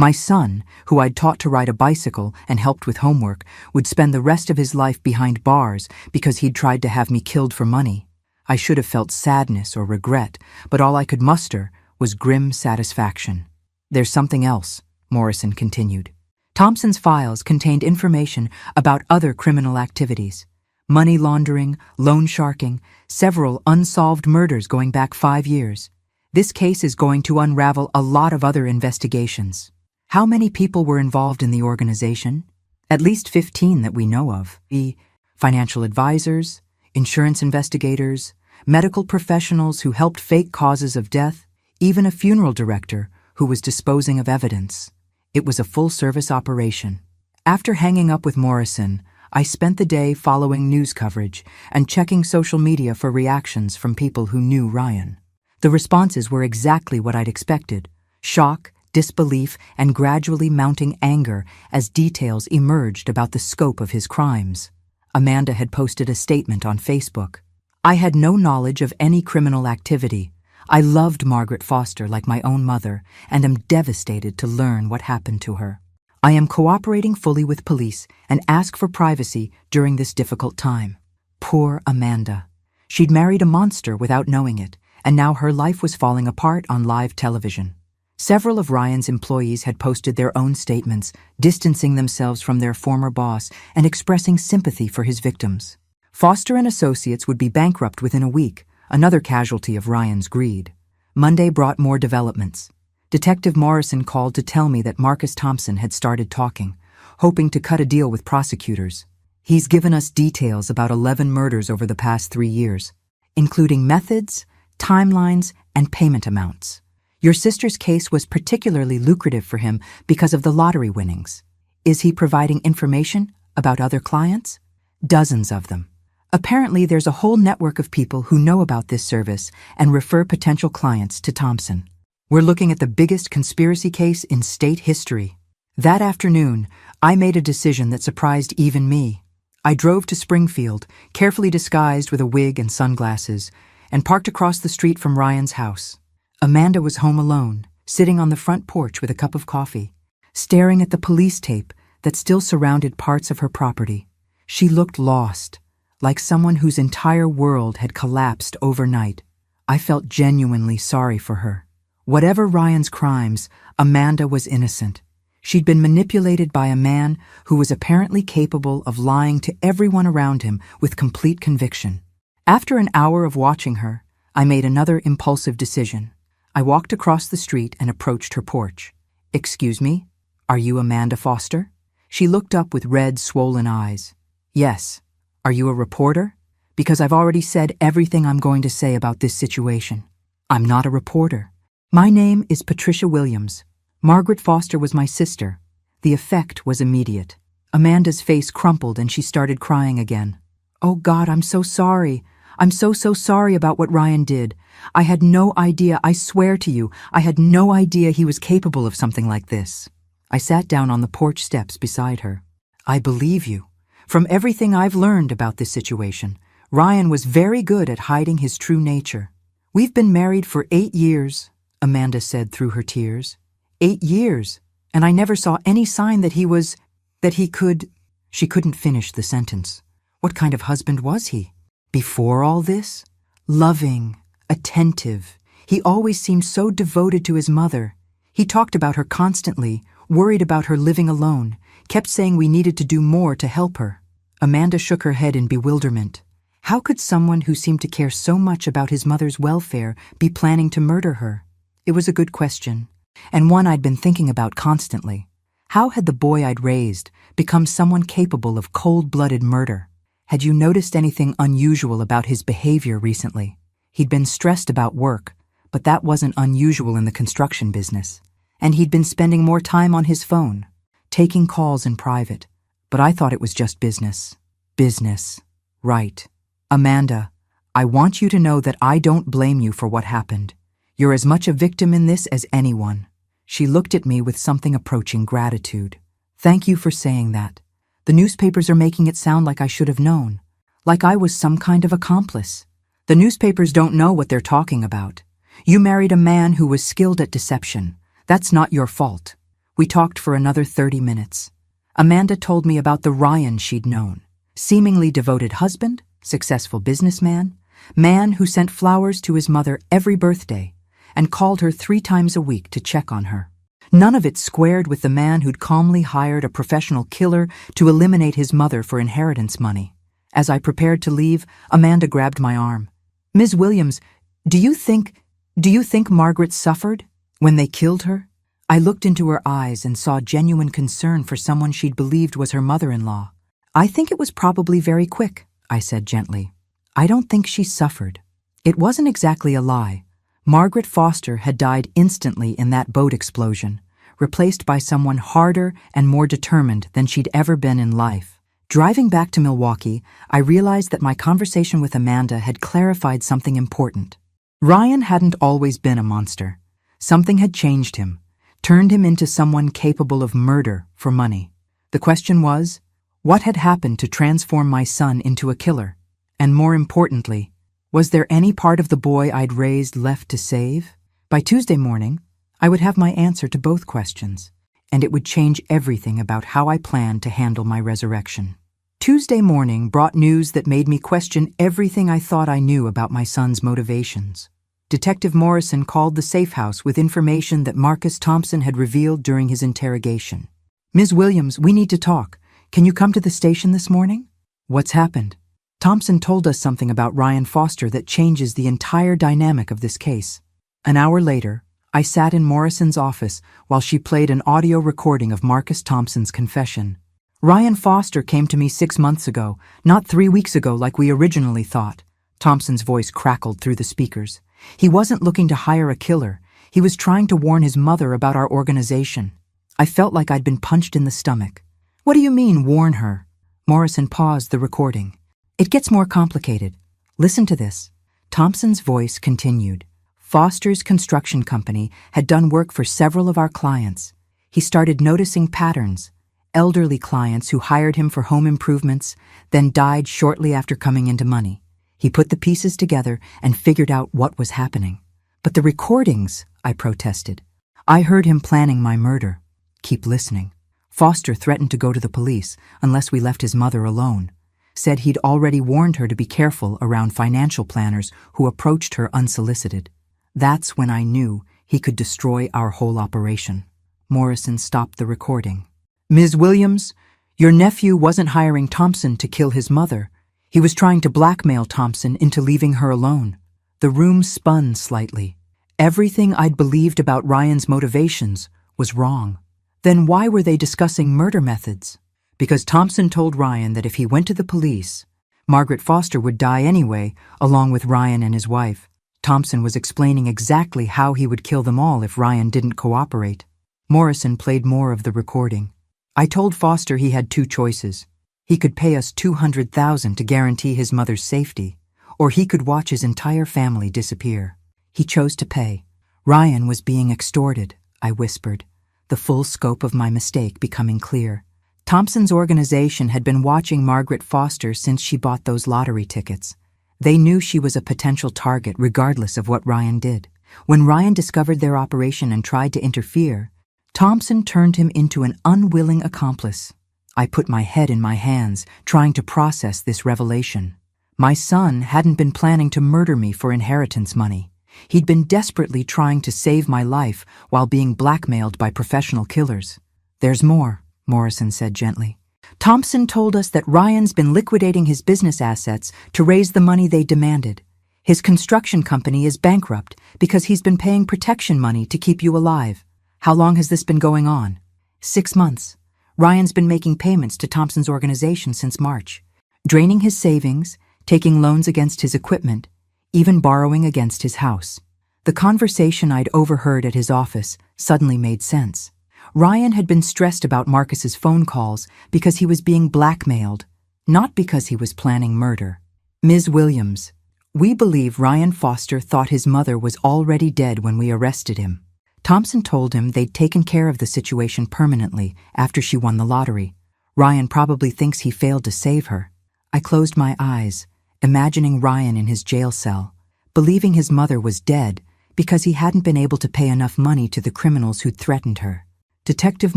My son, who I'd taught to ride a bicycle and helped with homework, would spend the rest of his life behind bars because he'd tried to have me killed for money. I should have felt sadness or regret, but all I could muster was grim satisfaction. There's something else, Morrison continued. Thompson's files contained information about other criminal activities. Money laundering, loan sharking, several unsolved murders going back 5 years. This case is going to unravel a lot of other investigations. How many people were involved in the organization? At least 15 that we know of. The financial advisors, insurance investigators, medical professionals who helped fake causes of death, even a funeral director who was disposing of evidence. It was a full-service operation. After hanging up with Morrison, I spent the day following news coverage and checking social media for reactions from people who knew Ryan. The responses were exactly what I'd expected: shock, disbelief, and gradually mounting anger as details emerged about the scope of his crimes. Amanda had posted a statement on Facebook. I had no knowledge of any criminal activity. I loved Margaret Foster like my own mother and am devastated to learn what happened to her. I am cooperating fully with police and ask for privacy during this difficult time. Poor Amanda. She'd married a monster without knowing it, and now her life was falling apart on live television. Several of Ryan's employees had posted their own statements, distancing themselves from their former boss and expressing sympathy for his victims. Foster and Associates would be bankrupt within a week, another casualty of Ryan's greed. Monday brought more developments. Detective Morrison called to tell me that Marcus Thompson had started talking, hoping to cut a deal with prosecutors. He's given us details about 11 murders over the past 3 years, including methods, timelines, and payment amounts. Your sister's case was particularly lucrative for him because of the lottery winnings. Is he providing information about other clients? Dozens of them. Apparently, there's a whole network of people who know about this service and refer potential clients to Thompson. We're looking at the biggest conspiracy case in state history. That afternoon, I made a decision that surprised even me. I drove to Springfield, carefully disguised with a wig and sunglasses, and parked across the street from Ryan's house. Amanda was home alone, sitting on the front porch with a cup of coffee, staring at the police tape that still surrounded parts of her property. She looked lost, like someone whose entire world had collapsed overnight. I felt genuinely sorry for her. Whatever Ryan's crimes, Amanda was innocent. She'd been manipulated by a man who was apparently capable of lying to everyone around him with complete conviction. After an hour of watching her, I made another impulsive decision. I walked across the street and approached her porch. "Excuse me, are you Amanda Foster?" She looked up with red, swollen eyes. "Yes. Are you a reporter? Because I've already said everything I'm going to say about this situation." "I'm not a reporter. My name is Patricia Williams. Margaret Foster was my sister." The effect was immediate. Amanda's face crumpled and she started crying again. "Oh God, I'm so sorry. I'm so sorry about what Ryan did. I had no idea, I swear to you, I had no idea he was capable of something like this." I sat down on the porch steps beside her. "I believe you. From everything I've learned about this situation, Ryan was very good at hiding his true nature. We've been married for 8 years, Amanda said through her tears. 8 years, and I never saw any sign that he could. She couldn't finish the sentence. What kind of husband was he? Before all this? Loving, attentive. He always seemed so devoted to his mother. He talked about her constantly, worried about her living alone, kept saying we needed to do more to help her. Amanda shook her head in bewilderment. How could someone who seemed to care so much about his mother's welfare be planning to murder her? It was a good question, and one I'd been thinking about constantly. How had the boy I'd raised become someone capable of cold-blooded murder? Had you noticed anything unusual about his behavior recently? He'd been stressed about work, but that wasn't unusual in the construction business. And he'd been spending more time on his phone, taking calls in private. But I thought it was just business. Business. Right. Amanda, I want you to know that I don't blame you for what happened. You're as much a victim in this as anyone. She looked at me with something approaching gratitude. Thank you for saying that. The newspapers are making it sound like I should have known, like I was some kind of accomplice. The newspapers don't know what they're talking about. You married a man who was skilled at deception. That's not your fault. We talked for another 30 minutes. Amanda told me about the Ryan she'd known. Seemingly devoted husband, successful businessman, man who sent flowers to his mother every birthday and called her 3 times a week to check on her. None of it squared with the man who'd calmly hired a professional killer to eliminate his mother for inheritance money. As I prepared to leave, Amanda grabbed my arm. "Ms. Williams, do you think Margaret suffered when they killed her?" I looked into her eyes and saw genuine concern for someone she'd believed was her mother-in-law. "I think it was probably very quick," I said gently. "I don't think she suffered." It wasn't exactly a lie. Margaret Foster had died instantly in that boat explosion, replaced by someone harder and more determined than she'd ever been in life. Driving back to Milwaukee, I realized that my conversation with Amanda had clarified something important. Ryan hadn't always been a monster. Something had changed him, turned him into someone capable of murder for money. The question was, what had happened to transform my son into a killer? And more importantly, was there any part of the boy I'd raised left to save? By Tuesday morning, I would have my answer to both questions, and it would change everything about how I planned to handle my resurrection. Tuesday morning brought news that made me question everything I thought I knew about my son's motivations. Detective Morrison called the safe house with information that Marcus Thompson had revealed during his interrogation. "Ms. Williams, we need to talk. Can you come to the station this morning?" "What's happened?" "Thompson told us something about Ryan Foster that changes the entire dynamic of this case." An hour later, I sat in Morrison's office while she played an audio recording of Marcus Thompson's confession. "Ryan Foster came to me 6 months ago, not 3 weeks ago like we originally thought." Thompson's voice crackled through the speakers. "He wasn't looking to hire a killer. He was trying to warn his mother about our organization." I felt like I'd been punched in the stomach. "What do you mean, warn her?" Morrison paused the recording. "It gets more complicated. Listen to this." Thompson's voice continued. "Foster's construction company had done work for several of our clients. He started noticing patterns. Elderly clients who hired him for home improvements, then died shortly after coming into money. He put the pieces together and figured out what was happening." "But the recordings," I protested. "I heard him planning my murder." "Keep listening. Foster threatened to go to the police unless we left his mother alone. Said he'd already warned her to be careful around financial planners who approached her unsolicited. That's when I knew he could destroy our whole operation." Morrison stopped the recording. "Ms. Williams, your nephew wasn't hiring Thompson to kill his mother. He was trying to blackmail Thompson into leaving her alone." The room spun slightly. Everything I'd believed about Ryan's motivations was wrong. Then why were they discussing murder methods? Because Thompson told Ryan that if he went to the police, Margaret Foster would die anyway, along with Ryan and his wife. Thompson was explaining exactly how he would kill them all if Ryan didn't cooperate. Morrison played more of the recording. "I told Foster he had 2 choices. He could pay us $200,000 to guarantee his mother's safety, or he could watch his entire family disappear. He chose to pay. Ryan was being extorted," I whispered, the full scope of my mistake becoming clear. Thompson's organization had been watching Margaret Foster since she bought those lottery tickets. They knew she was a potential target regardless of what Ryan did. When Ryan discovered their operation and tried to interfere, Thompson turned him into an unwilling accomplice. I put my head in my hands, trying to process this revelation. My son hadn't been planning to murder me for inheritance money. He'd been desperately trying to save my life while being blackmailed by professional killers. "There's more," Morrison said gently. "Thompson told us that Ryan's been liquidating his business assets to raise the money they demanded. His construction company is bankrupt because he's been paying protection money to keep you alive. How long has this been going on?" 6 months. Ryan's been making payments to Thompson's organization since March, draining his savings, taking loans against his equipment, even borrowing against his house. The conversation I'd overheard at his office suddenly made sense. Ryan had been stressed about Marcus's phone calls because he was being blackmailed, not because he was planning murder. "Ms. Williams, we believe Ryan Foster thought his mother was already dead when we arrested him. Thompson told him they'd taken care of the situation permanently after she won the lottery. Ryan probably thinks he failed to save her." I closed my eyes, imagining Ryan in his jail cell, believing his mother was dead because he hadn't been able to pay enough money to the criminals who'd threatened her. Detective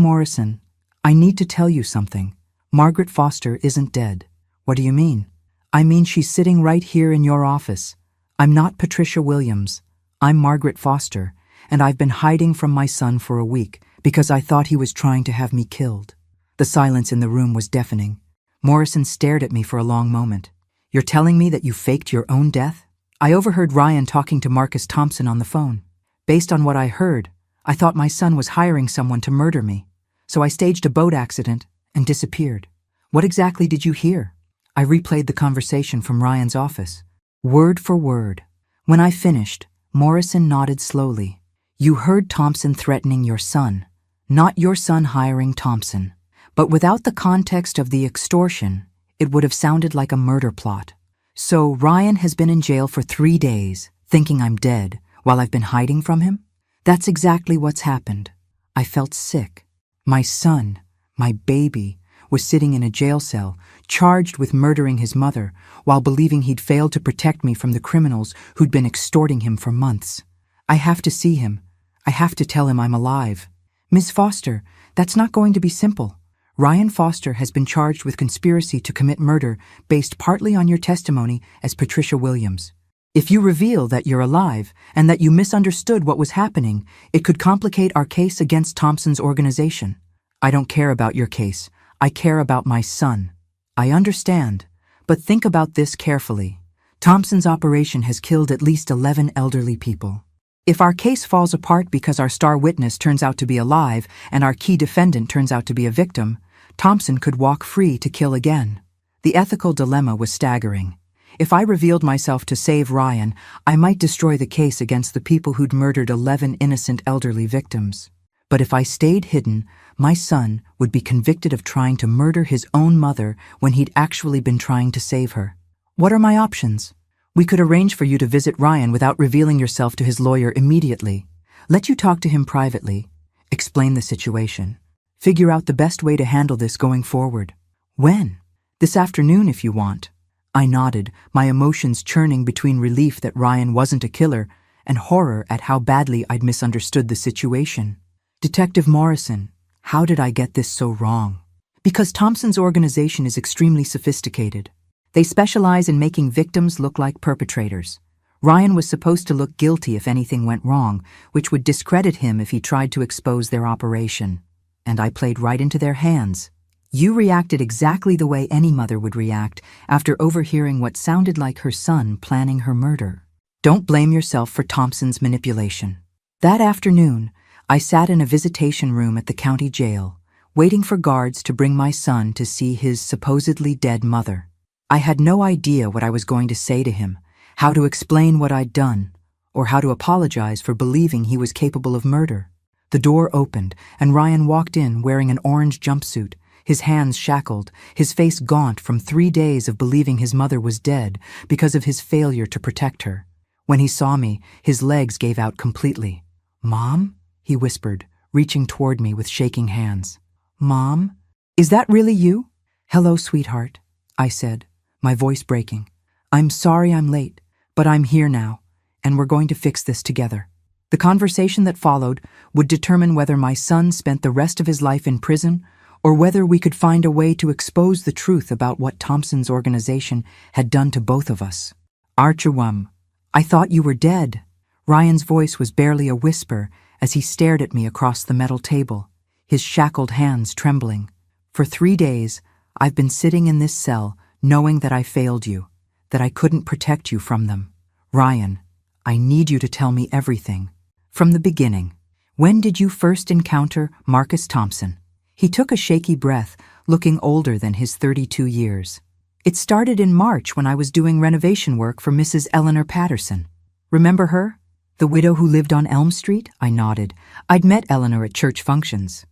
Morrison, I need to tell you something. Margaret Foster isn't dead. What do you mean? I mean she's sitting right here in your office. I'm not Patricia Williams. I'm Margaret Foster, and I've been hiding from my son for a week because I thought he was trying to have me killed. The silence in the room was deafening. Morrison stared at me for a long moment. You're telling me that you faked your own death? I overheard Ryan talking to Marcus Thompson on the phone. Based on what I heard, I thought my son was hiring someone to murder me. So I staged a boat accident and disappeared. What exactly did you hear? I replayed the conversation from Ryan's office, word for word. When I finished, Morrison nodded slowly. You heard Thompson threatening your son, not your son hiring Thompson. But without the context of the extortion, it would have sounded like a murder plot. So Ryan has been in jail for 3 days, thinking I'm dead, while I've been hiding from him? That's exactly what's happened. I felt sick. My son, my baby, was sitting in a jail cell, charged with murdering his mother, while believing he'd failed to protect me from the criminals who'd been extorting him for months. I have to see him. I have to tell him I'm alive. Miss Foster, that's not going to be simple. Ryan Foster has been charged with conspiracy to commit murder based partly on your testimony as Patricia Williams. If you reveal that you're alive and that you misunderstood what was happening, it could complicate our case against Thompson's organization. I don't care about your case. I care about my son. I understand, but think about this carefully. Thompson's operation has killed at least 11 elderly people. If our case falls apart because our star witness turns out to be alive and our key defendant turns out to be a victim, Thompson could walk free to kill again. The ethical dilemma was staggering. If I revealed myself to save Ryan, I might destroy the case against the people who'd murdered 11 innocent elderly victims. But if I stayed hidden, my son would be convicted of trying to murder his own mother when he'd actually been trying to save her. What are my options? We could arrange for you to visit Ryan without revealing yourself to his lawyer immediately. Let you talk to him privately. Explain the situation. Figure out the best way to handle this going forward. When? This afternoon if you want. I nodded, my emotions churning between relief that Ryan wasn't a killer and horror at how badly I'd misunderstood the situation. Detective Morrison, how did I get this so wrong? Because Thompson's organization is extremely sophisticated. They specialize in making victims look like perpetrators. Ryan was supposed to look guilty if anything went wrong, which would discredit him if he tried to expose their operation. And I played right into their hands. You reacted exactly the way any mother would react after overhearing what sounded like her son planning her murder. Don't blame yourself for Thompson's manipulation. That afternoon, I sat in a visitation room at the county jail, waiting for guards to bring my son to see his supposedly dead mother. I had no idea what I was going to say to him, how to explain what I'd done, or how to apologize for believing he was capable of murder. The door opened, and Ryan walked in wearing an orange jumpsuit, his hands shackled, his face gaunt from 3 days of believing his mother was dead because of his failure to protect her. When he saw me, his legs gave out completely. "Mom?" he whispered, reaching toward me with shaking hands. "Mom? Is that really you?" "Hello, sweetheart," I said, my voice breaking. "I'm sorry I'm late, but I'm here now, and we're going to fix this together." The conversation that followed would determine whether my son spent the rest of his life in prison or whether we could find a way to expose the truth about what Thompson's organization had done to both of us. "Archewum, I thought you were dead." Ryan's voice was barely a whisper as he stared at me across the metal table, his shackled hands trembling. "For 3 days, I've been sitting in this cell knowing that I failed you, that I couldn't protect you from them. Ryan, I need you to tell me everything. From the beginning. When did you first encounter Marcus Thompson?" He took a shaky breath, looking older than his 32 years. "It started in March when I was doing renovation work for Mrs. Eleanor Patterson. Remember her? The widow who lived on Elm Street?" I nodded. "I'd met Eleanor at church functions.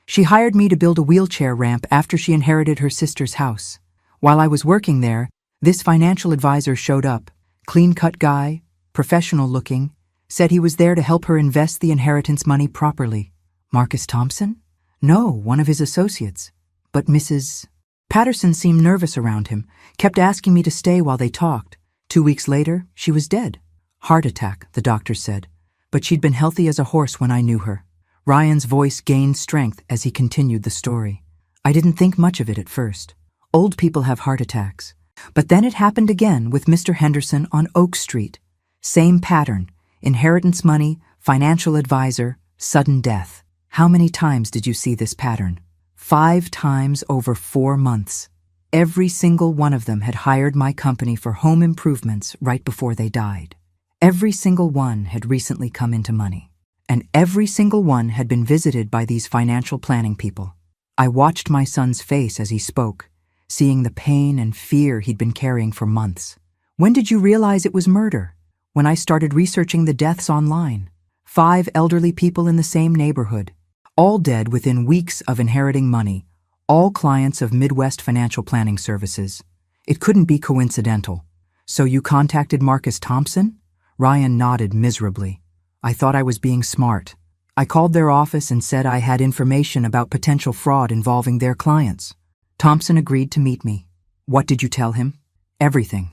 She hired me to build a wheelchair ramp after she inherited her sister's house. While I was working there, this financial advisor showed up. Clean-cut guy, professional looking, said he was there to help her invest the inheritance money properly." "Marcus Thompson?" "No, one of his associates. But Mrs. Patterson seemed nervous around him, kept asking me to stay while they talked. 2 weeks later, she was dead. Heart attack, the doctor said. But she'd been healthy as a horse when I knew her." Ryan's voice gained strength as he continued the story. I didn't think much of it at first. Old people have heart attacks. But then it happened again with Mr. Henderson on Oak Street. Same pattern. Inheritance money, financial advisor, sudden death. How many times did you see this pattern? 5 times over 4 months. Every single one of them had hired my company for home improvements right before they died. Every single one had recently come into money. And every single one had been visited by these financial planning people. I watched my son's face as he spoke, seeing the pain and fear he'd been carrying for months. When did you realize it was murder? When I started researching the deaths online. 5 elderly people in the same neighborhood, all dead within weeks of inheriting money, all clients of Midwest Financial Planning Services. It couldn't be coincidental. So you contacted Marcus Thompson? Ryan nodded miserably. I thought I was being smart. I called their office and said I had information about potential fraud involving their clients. Thompson agreed to meet me. What did you tell him? Everything.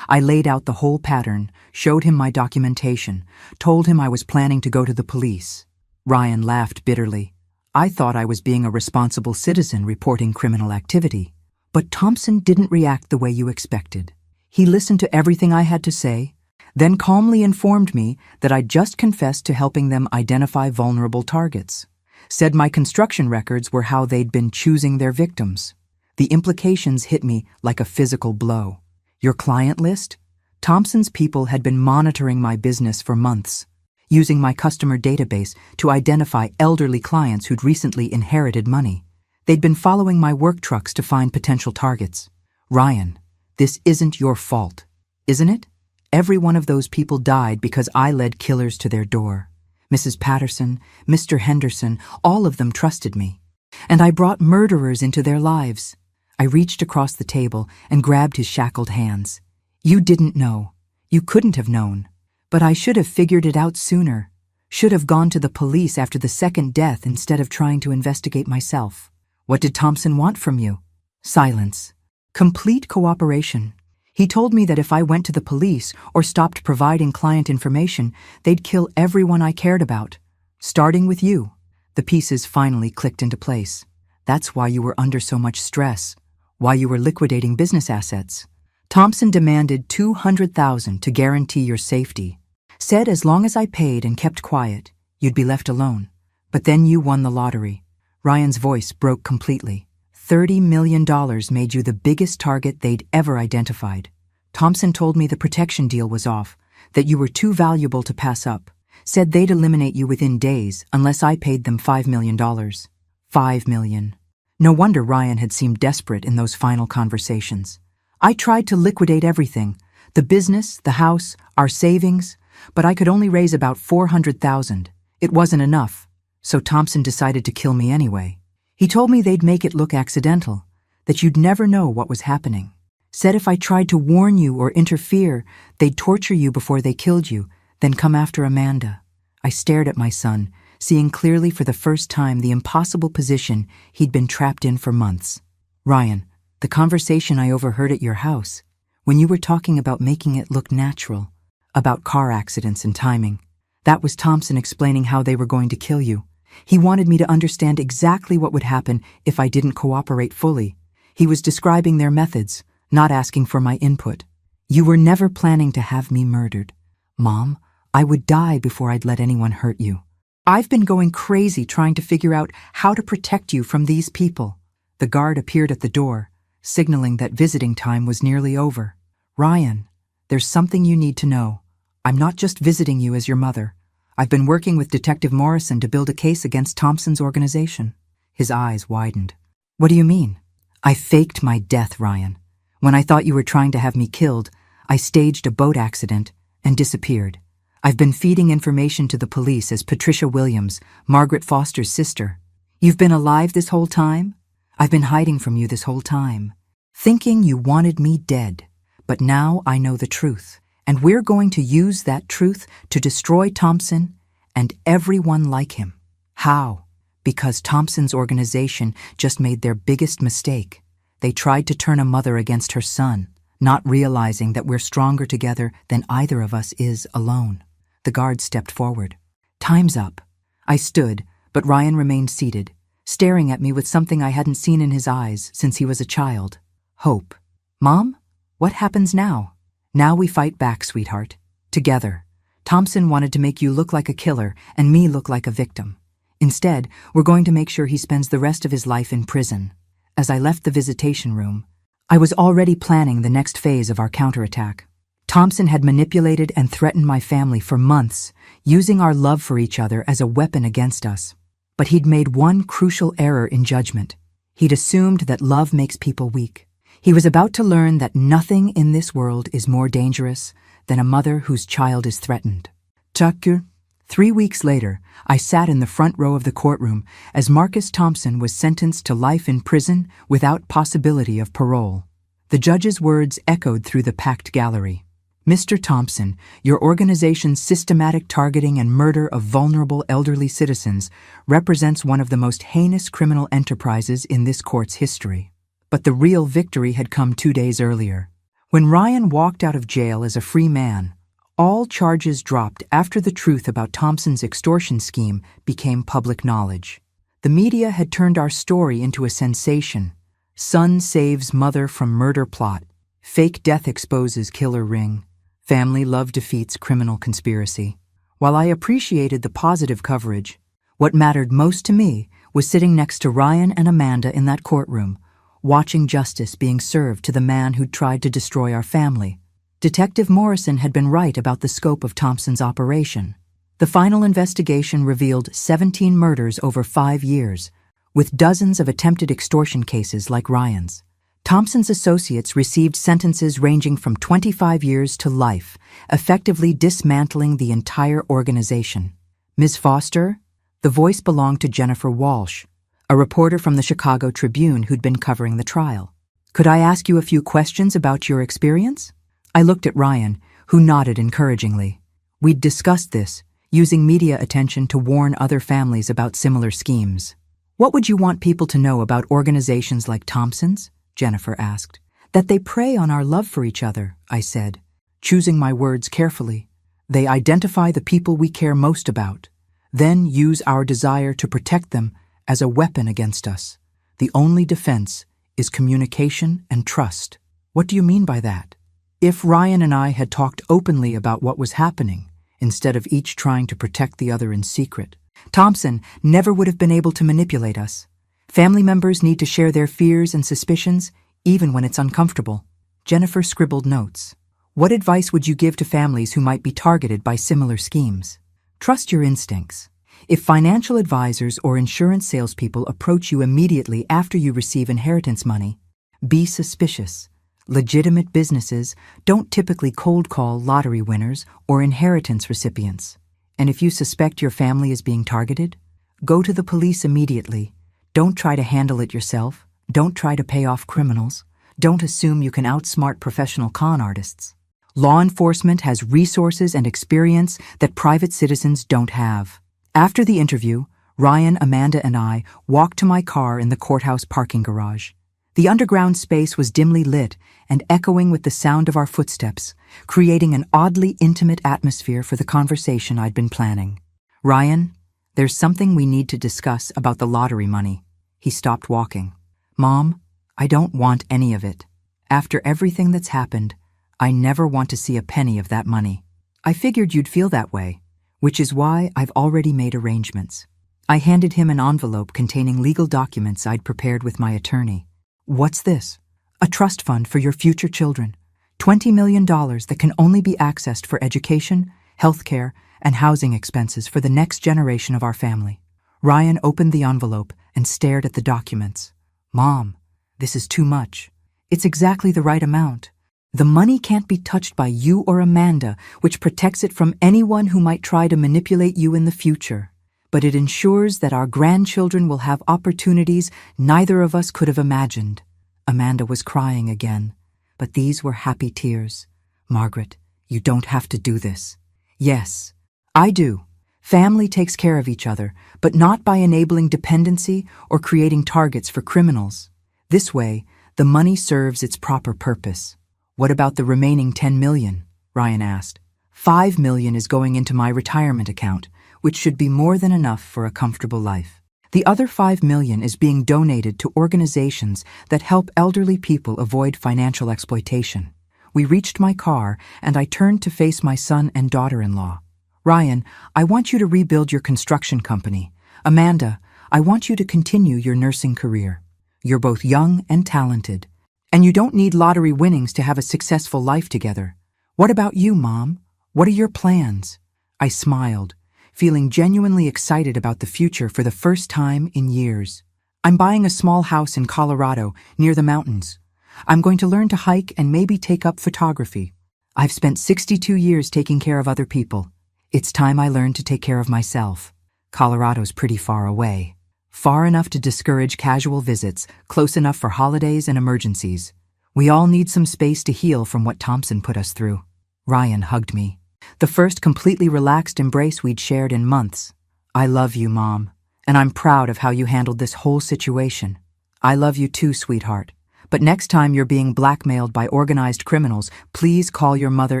I laid out the whole pattern, showed him my documentation, told him I was planning to go to the police. Ryan laughed bitterly. I thought I was being a responsible citizen reporting criminal activity. But Thompson didn't react the way you expected. He listened to everything I had to say, then calmly informed me that I'd just confessed to helping them identify vulnerable targets. Said my construction records were how they'd been choosing their victims. The implications hit me like a physical blow. Your client list? Thompson's people had been monitoring my business for months, using my customer database to identify elderly clients who'd recently inherited money. They'd been following my work trucks to find potential targets. Ryan, this isn't your fault, isn't it? Every one of those people died because I led killers to their door. Mrs. Patterson, Mr. Henderson, all of them trusted me. And I brought murderers into their lives. I reached across the table and grabbed his shackled hands. You didn't know. You couldn't have known. But I should have figured it out sooner. Should have gone to the police after the second death instead of trying to investigate myself. What did Thompson want from you? Silence. Complete cooperation. He told me that if I went to the police or stopped providing client information, they'd kill everyone I cared about. Starting with you. The pieces finally clicked into place. That's why you were under so much stress. Why you were liquidating business assets. Thompson demanded $200,000 to guarantee your safety. Said as long as I paid and kept quiet, you'd be left alone. But then you won the lottery. Ryan's voice broke completely. $30 million made you the biggest target they'd ever identified. Thompson told me the protection deal was off, that you were too valuable to pass up. Said they'd eliminate you within days unless I paid them $5 million. $5 million. No wonder Ryan had seemed desperate in those final conversations. I tried to liquidate everything, the business, the house, our savings, but I could only raise about $400,000. It wasn't enough, so Thompson decided to kill me anyway. He told me they'd make it look accidental, that you'd never know what was happening. Said if I tried to warn you or interfere, they'd torture you before they killed you, then come after Amanda. I stared at my son, seeing clearly for the first time the impossible position he'd been trapped in for months. Ryan, the conversation I overheard at your house, when you were talking about making it look natural, about car accidents and timing, that was Thompson explaining how they were going to kill you. He wanted me to understand exactly what would happen if I didn't cooperate fully. He was describing their methods, not asking for my input. You were never planning to have me murdered. Mom, I would die before I'd let anyone hurt you. I've been going crazy trying to figure out how to protect you from these people. The guard appeared at the door, signaling that visiting time was nearly over. Ryan, there's something you need to know. I'm not just visiting you as your mother. I've been working with Detective Morrison to build a case against Thompson's organization. His eyes widened. What do you mean? I faked my death, Ryan. When I thought you were trying to have me killed, I staged a boat accident and disappeared. I've been feeding information to the police as Patricia Williams, Margaret Foster's sister. You've been alive this whole time? I've been hiding from you this whole time, thinking you wanted me dead. But now I know the truth, and we're going to use that truth to destroy Thompson and everyone like him. How? Because Thompson's organization just made their biggest mistake. They tried to turn a mother against her son, not realizing that we're stronger together than either of us is alone. The guard stepped forward. Time's up. I stood, but Ryan remained seated, staring at me with something I hadn't seen in his eyes since he was a child. Hope. Mom? What happens now? Now we fight back, sweetheart. Together. Thompson wanted to make you look like a killer and me look like a victim. Instead, we're going to make sure he spends the rest of his life in prison. As I left the visitation room, I was already planning the next phase of our counterattack. Thompson had manipulated and threatened my family for months, using our love for each other as a weapon against us. But he'd made one crucial error in judgment. He'd assumed that love makes people weak. He was about to learn that nothing in this world is more dangerous than a mother whose child is threatened. 3 weeks later, I sat in the front row of the courtroom as Marcus Thompson was sentenced to life in prison without possibility of parole. The judge's words echoed through the packed gallery. Mr. Thompson, your organization's systematic targeting and murder of vulnerable elderly citizens represents one of the most heinous criminal enterprises in this court's history. But the real victory had come 2 days earlier. When Ryan walked out of jail as a free man, all charges dropped after the truth about Thompson's extortion scheme became public knowledge. The media had turned our story into a sensation. Son saves mother from murder plot. Fake death exposes killer ring. Family love defeats criminal conspiracy. While I appreciated the positive coverage, what mattered most to me was sitting next to Ryan and Amanda in that courtroom, watching justice being served to the man who'd tried to destroy our family. Detective Morrison had been right about the scope of Thompson's operation. The final investigation revealed 17 murders over 5 years, with dozens of attempted extortion cases like Ryan's. Thompson's associates received sentences ranging from 25 years to life, effectively dismantling the entire organization. Ms. Foster? The voice belonged to Jennifer Walsh, a reporter from the Chicago Tribune who'd been covering the trial. Could I ask you a few questions about your experience? I looked at Ryan, who nodded encouragingly. We'd discussed this, using media attention to warn other families about similar schemes. What would you want people to know about organizations like Thompson's? Jennifer asked. That they prey on our love for each other, I said, choosing my words carefully. They identify the people we care most about, then use our desire to protect them as a weapon against us. The only defense is communication and trust. What do you mean by that? If Ryan and I had talked openly about what was happening, instead of each trying to protect the other in secret, Thompson never would have been able to manipulate us. Family members need to share their fears and suspicions, even when it's uncomfortable. Jennifer scribbled notes. What advice would you give to families who might be targeted by similar schemes? Trust your instincts. If financial advisors or insurance salespeople approach you immediately after you receive inheritance money, be suspicious. Legitimate businesses don't typically cold call lottery winners or inheritance recipients. And if you suspect your family is being targeted, go to the police immediately. Don't try to handle it yourself. Don't try to pay off criminals. Don't assume you can outsmart professional con artists. Law enforcement has resources and experience that private citizens don't have. After the interview, Ryan, Amanda, and I walked to my car in the courthouse parking garage. The underground space was dimly lit and echoing with the sound of our footsteps, creating an oddly intimate atmosphere for the conversation I'd been planning. Ryan, there's something we need to discuss about the lottery money. He stopped walking. Mom, I don't want any of it. After everything that's happened, I never want to see a penny of that money. I figured you'd feel that way, which is why I've already made arrangements. I handed him an envelope containing legal documents I'd prepared with my attorney. What's this? A trust fund for your future children. $20 million that can only be accessed for education, healthcare, and housing expenses for the next generation of our family. Ryan opened the envelope and stared at the documents. Mom, this is too much. It's exactly the right amount. The money can't be touched by you or Amanda, which protects it from anyone who might try to manipulate you in the future. But it ensures that our grandchildren will have opportunities neither of us could have imagined. Amanda was crying again, but these were happy tears. Margaret, you don't have to do this. Yes, I do. Family takes care of each other, but not by enabling dependency or creating targets for criminals. This way, the money serves its proper purpose. What about the remaining $10 million? Ryan asked. $5 million is going into my retirement account, which should be more than enough for a comfortable life. The other $5 million is being donated to organizations that help elderly people avoid financial exploitation. We reached my car, and I turned to face my son and daughter-in-law. Ryan, I want you to rebuild your construction company. Amanda, I want you to continue your nursing career. You're both young and talented, and you don't need lottery winnings to have a successful life together. What about you, Mom? What are your plans? I smiled, feeling genuinely excited about the future for the first time in years. I'm buying a small house in Colorado, near the mountains. I'm going to learn to hike and maybe take up photography. I've spent 62 years taking care of other people. It's time I learned to take care of myself. Colorado's pretty far away. Far enough to discourage casual visits, close enough for holidays and emergencies. We all need some space to heal from what Thompson put us through. Ryan hugged me. The first completely relaxed embrace we'd shared in months. I love you, Mom, and I'm proud of how you handled this whole situation. I love you too, sweetheart. But next time you're being blackmailed by organized criminals, please call your mother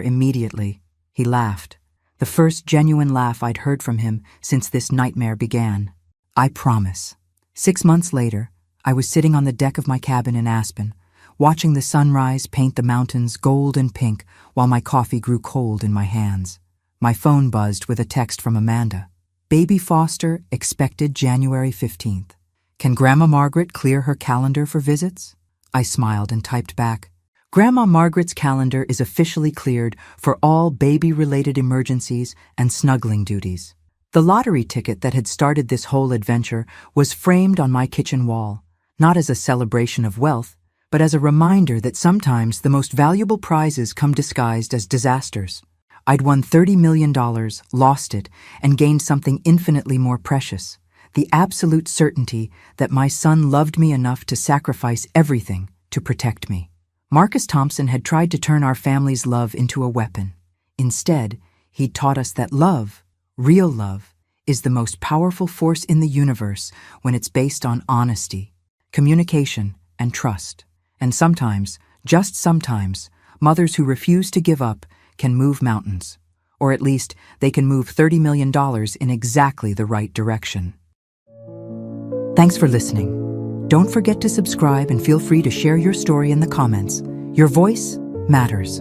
immediately. He laughed. The first genuine laugh I'd heard from him since this nightmare began. I promise. 6 months later, I was sitting on the deck of my cabin in Aspen, watching the sunrise paint the mountains gold and pink while my coffee grew cold in my hands. My phone buzzed with a text from Amanda. Baby Foster expected January 15th. Can Grandma Margaret clear her calendar for visits? I smiled and typed back. Grandma Margaret's calendar is officially cleared for all baby-related emergencies and snuggling duties. The lottery ticket that had started this whole adventure was framed on my kitchen wall, not as a celebration of wealth, but as a reminder that sometimes the most valuable prizes come disguised as disasters. I'd won $30 million, lost it, and gained something infinitely more precious. The absolute certainty that my son loved me enough to sacrifice everything to protect me. Marcus Thompson had tried to turn our family's love into a weapon. Instead, he'd taught us that love, real love, is the most powerful force in the universe when it's based on honesty, communication, and trust. And sometimes, just sometimes, mothers who refuse to give up can move mountains. Or at least, they can move $30 million in exactly the right direction. Thanks for listening. Don't forget to subscribe and feel free to share your story in the comments. Your voice matters.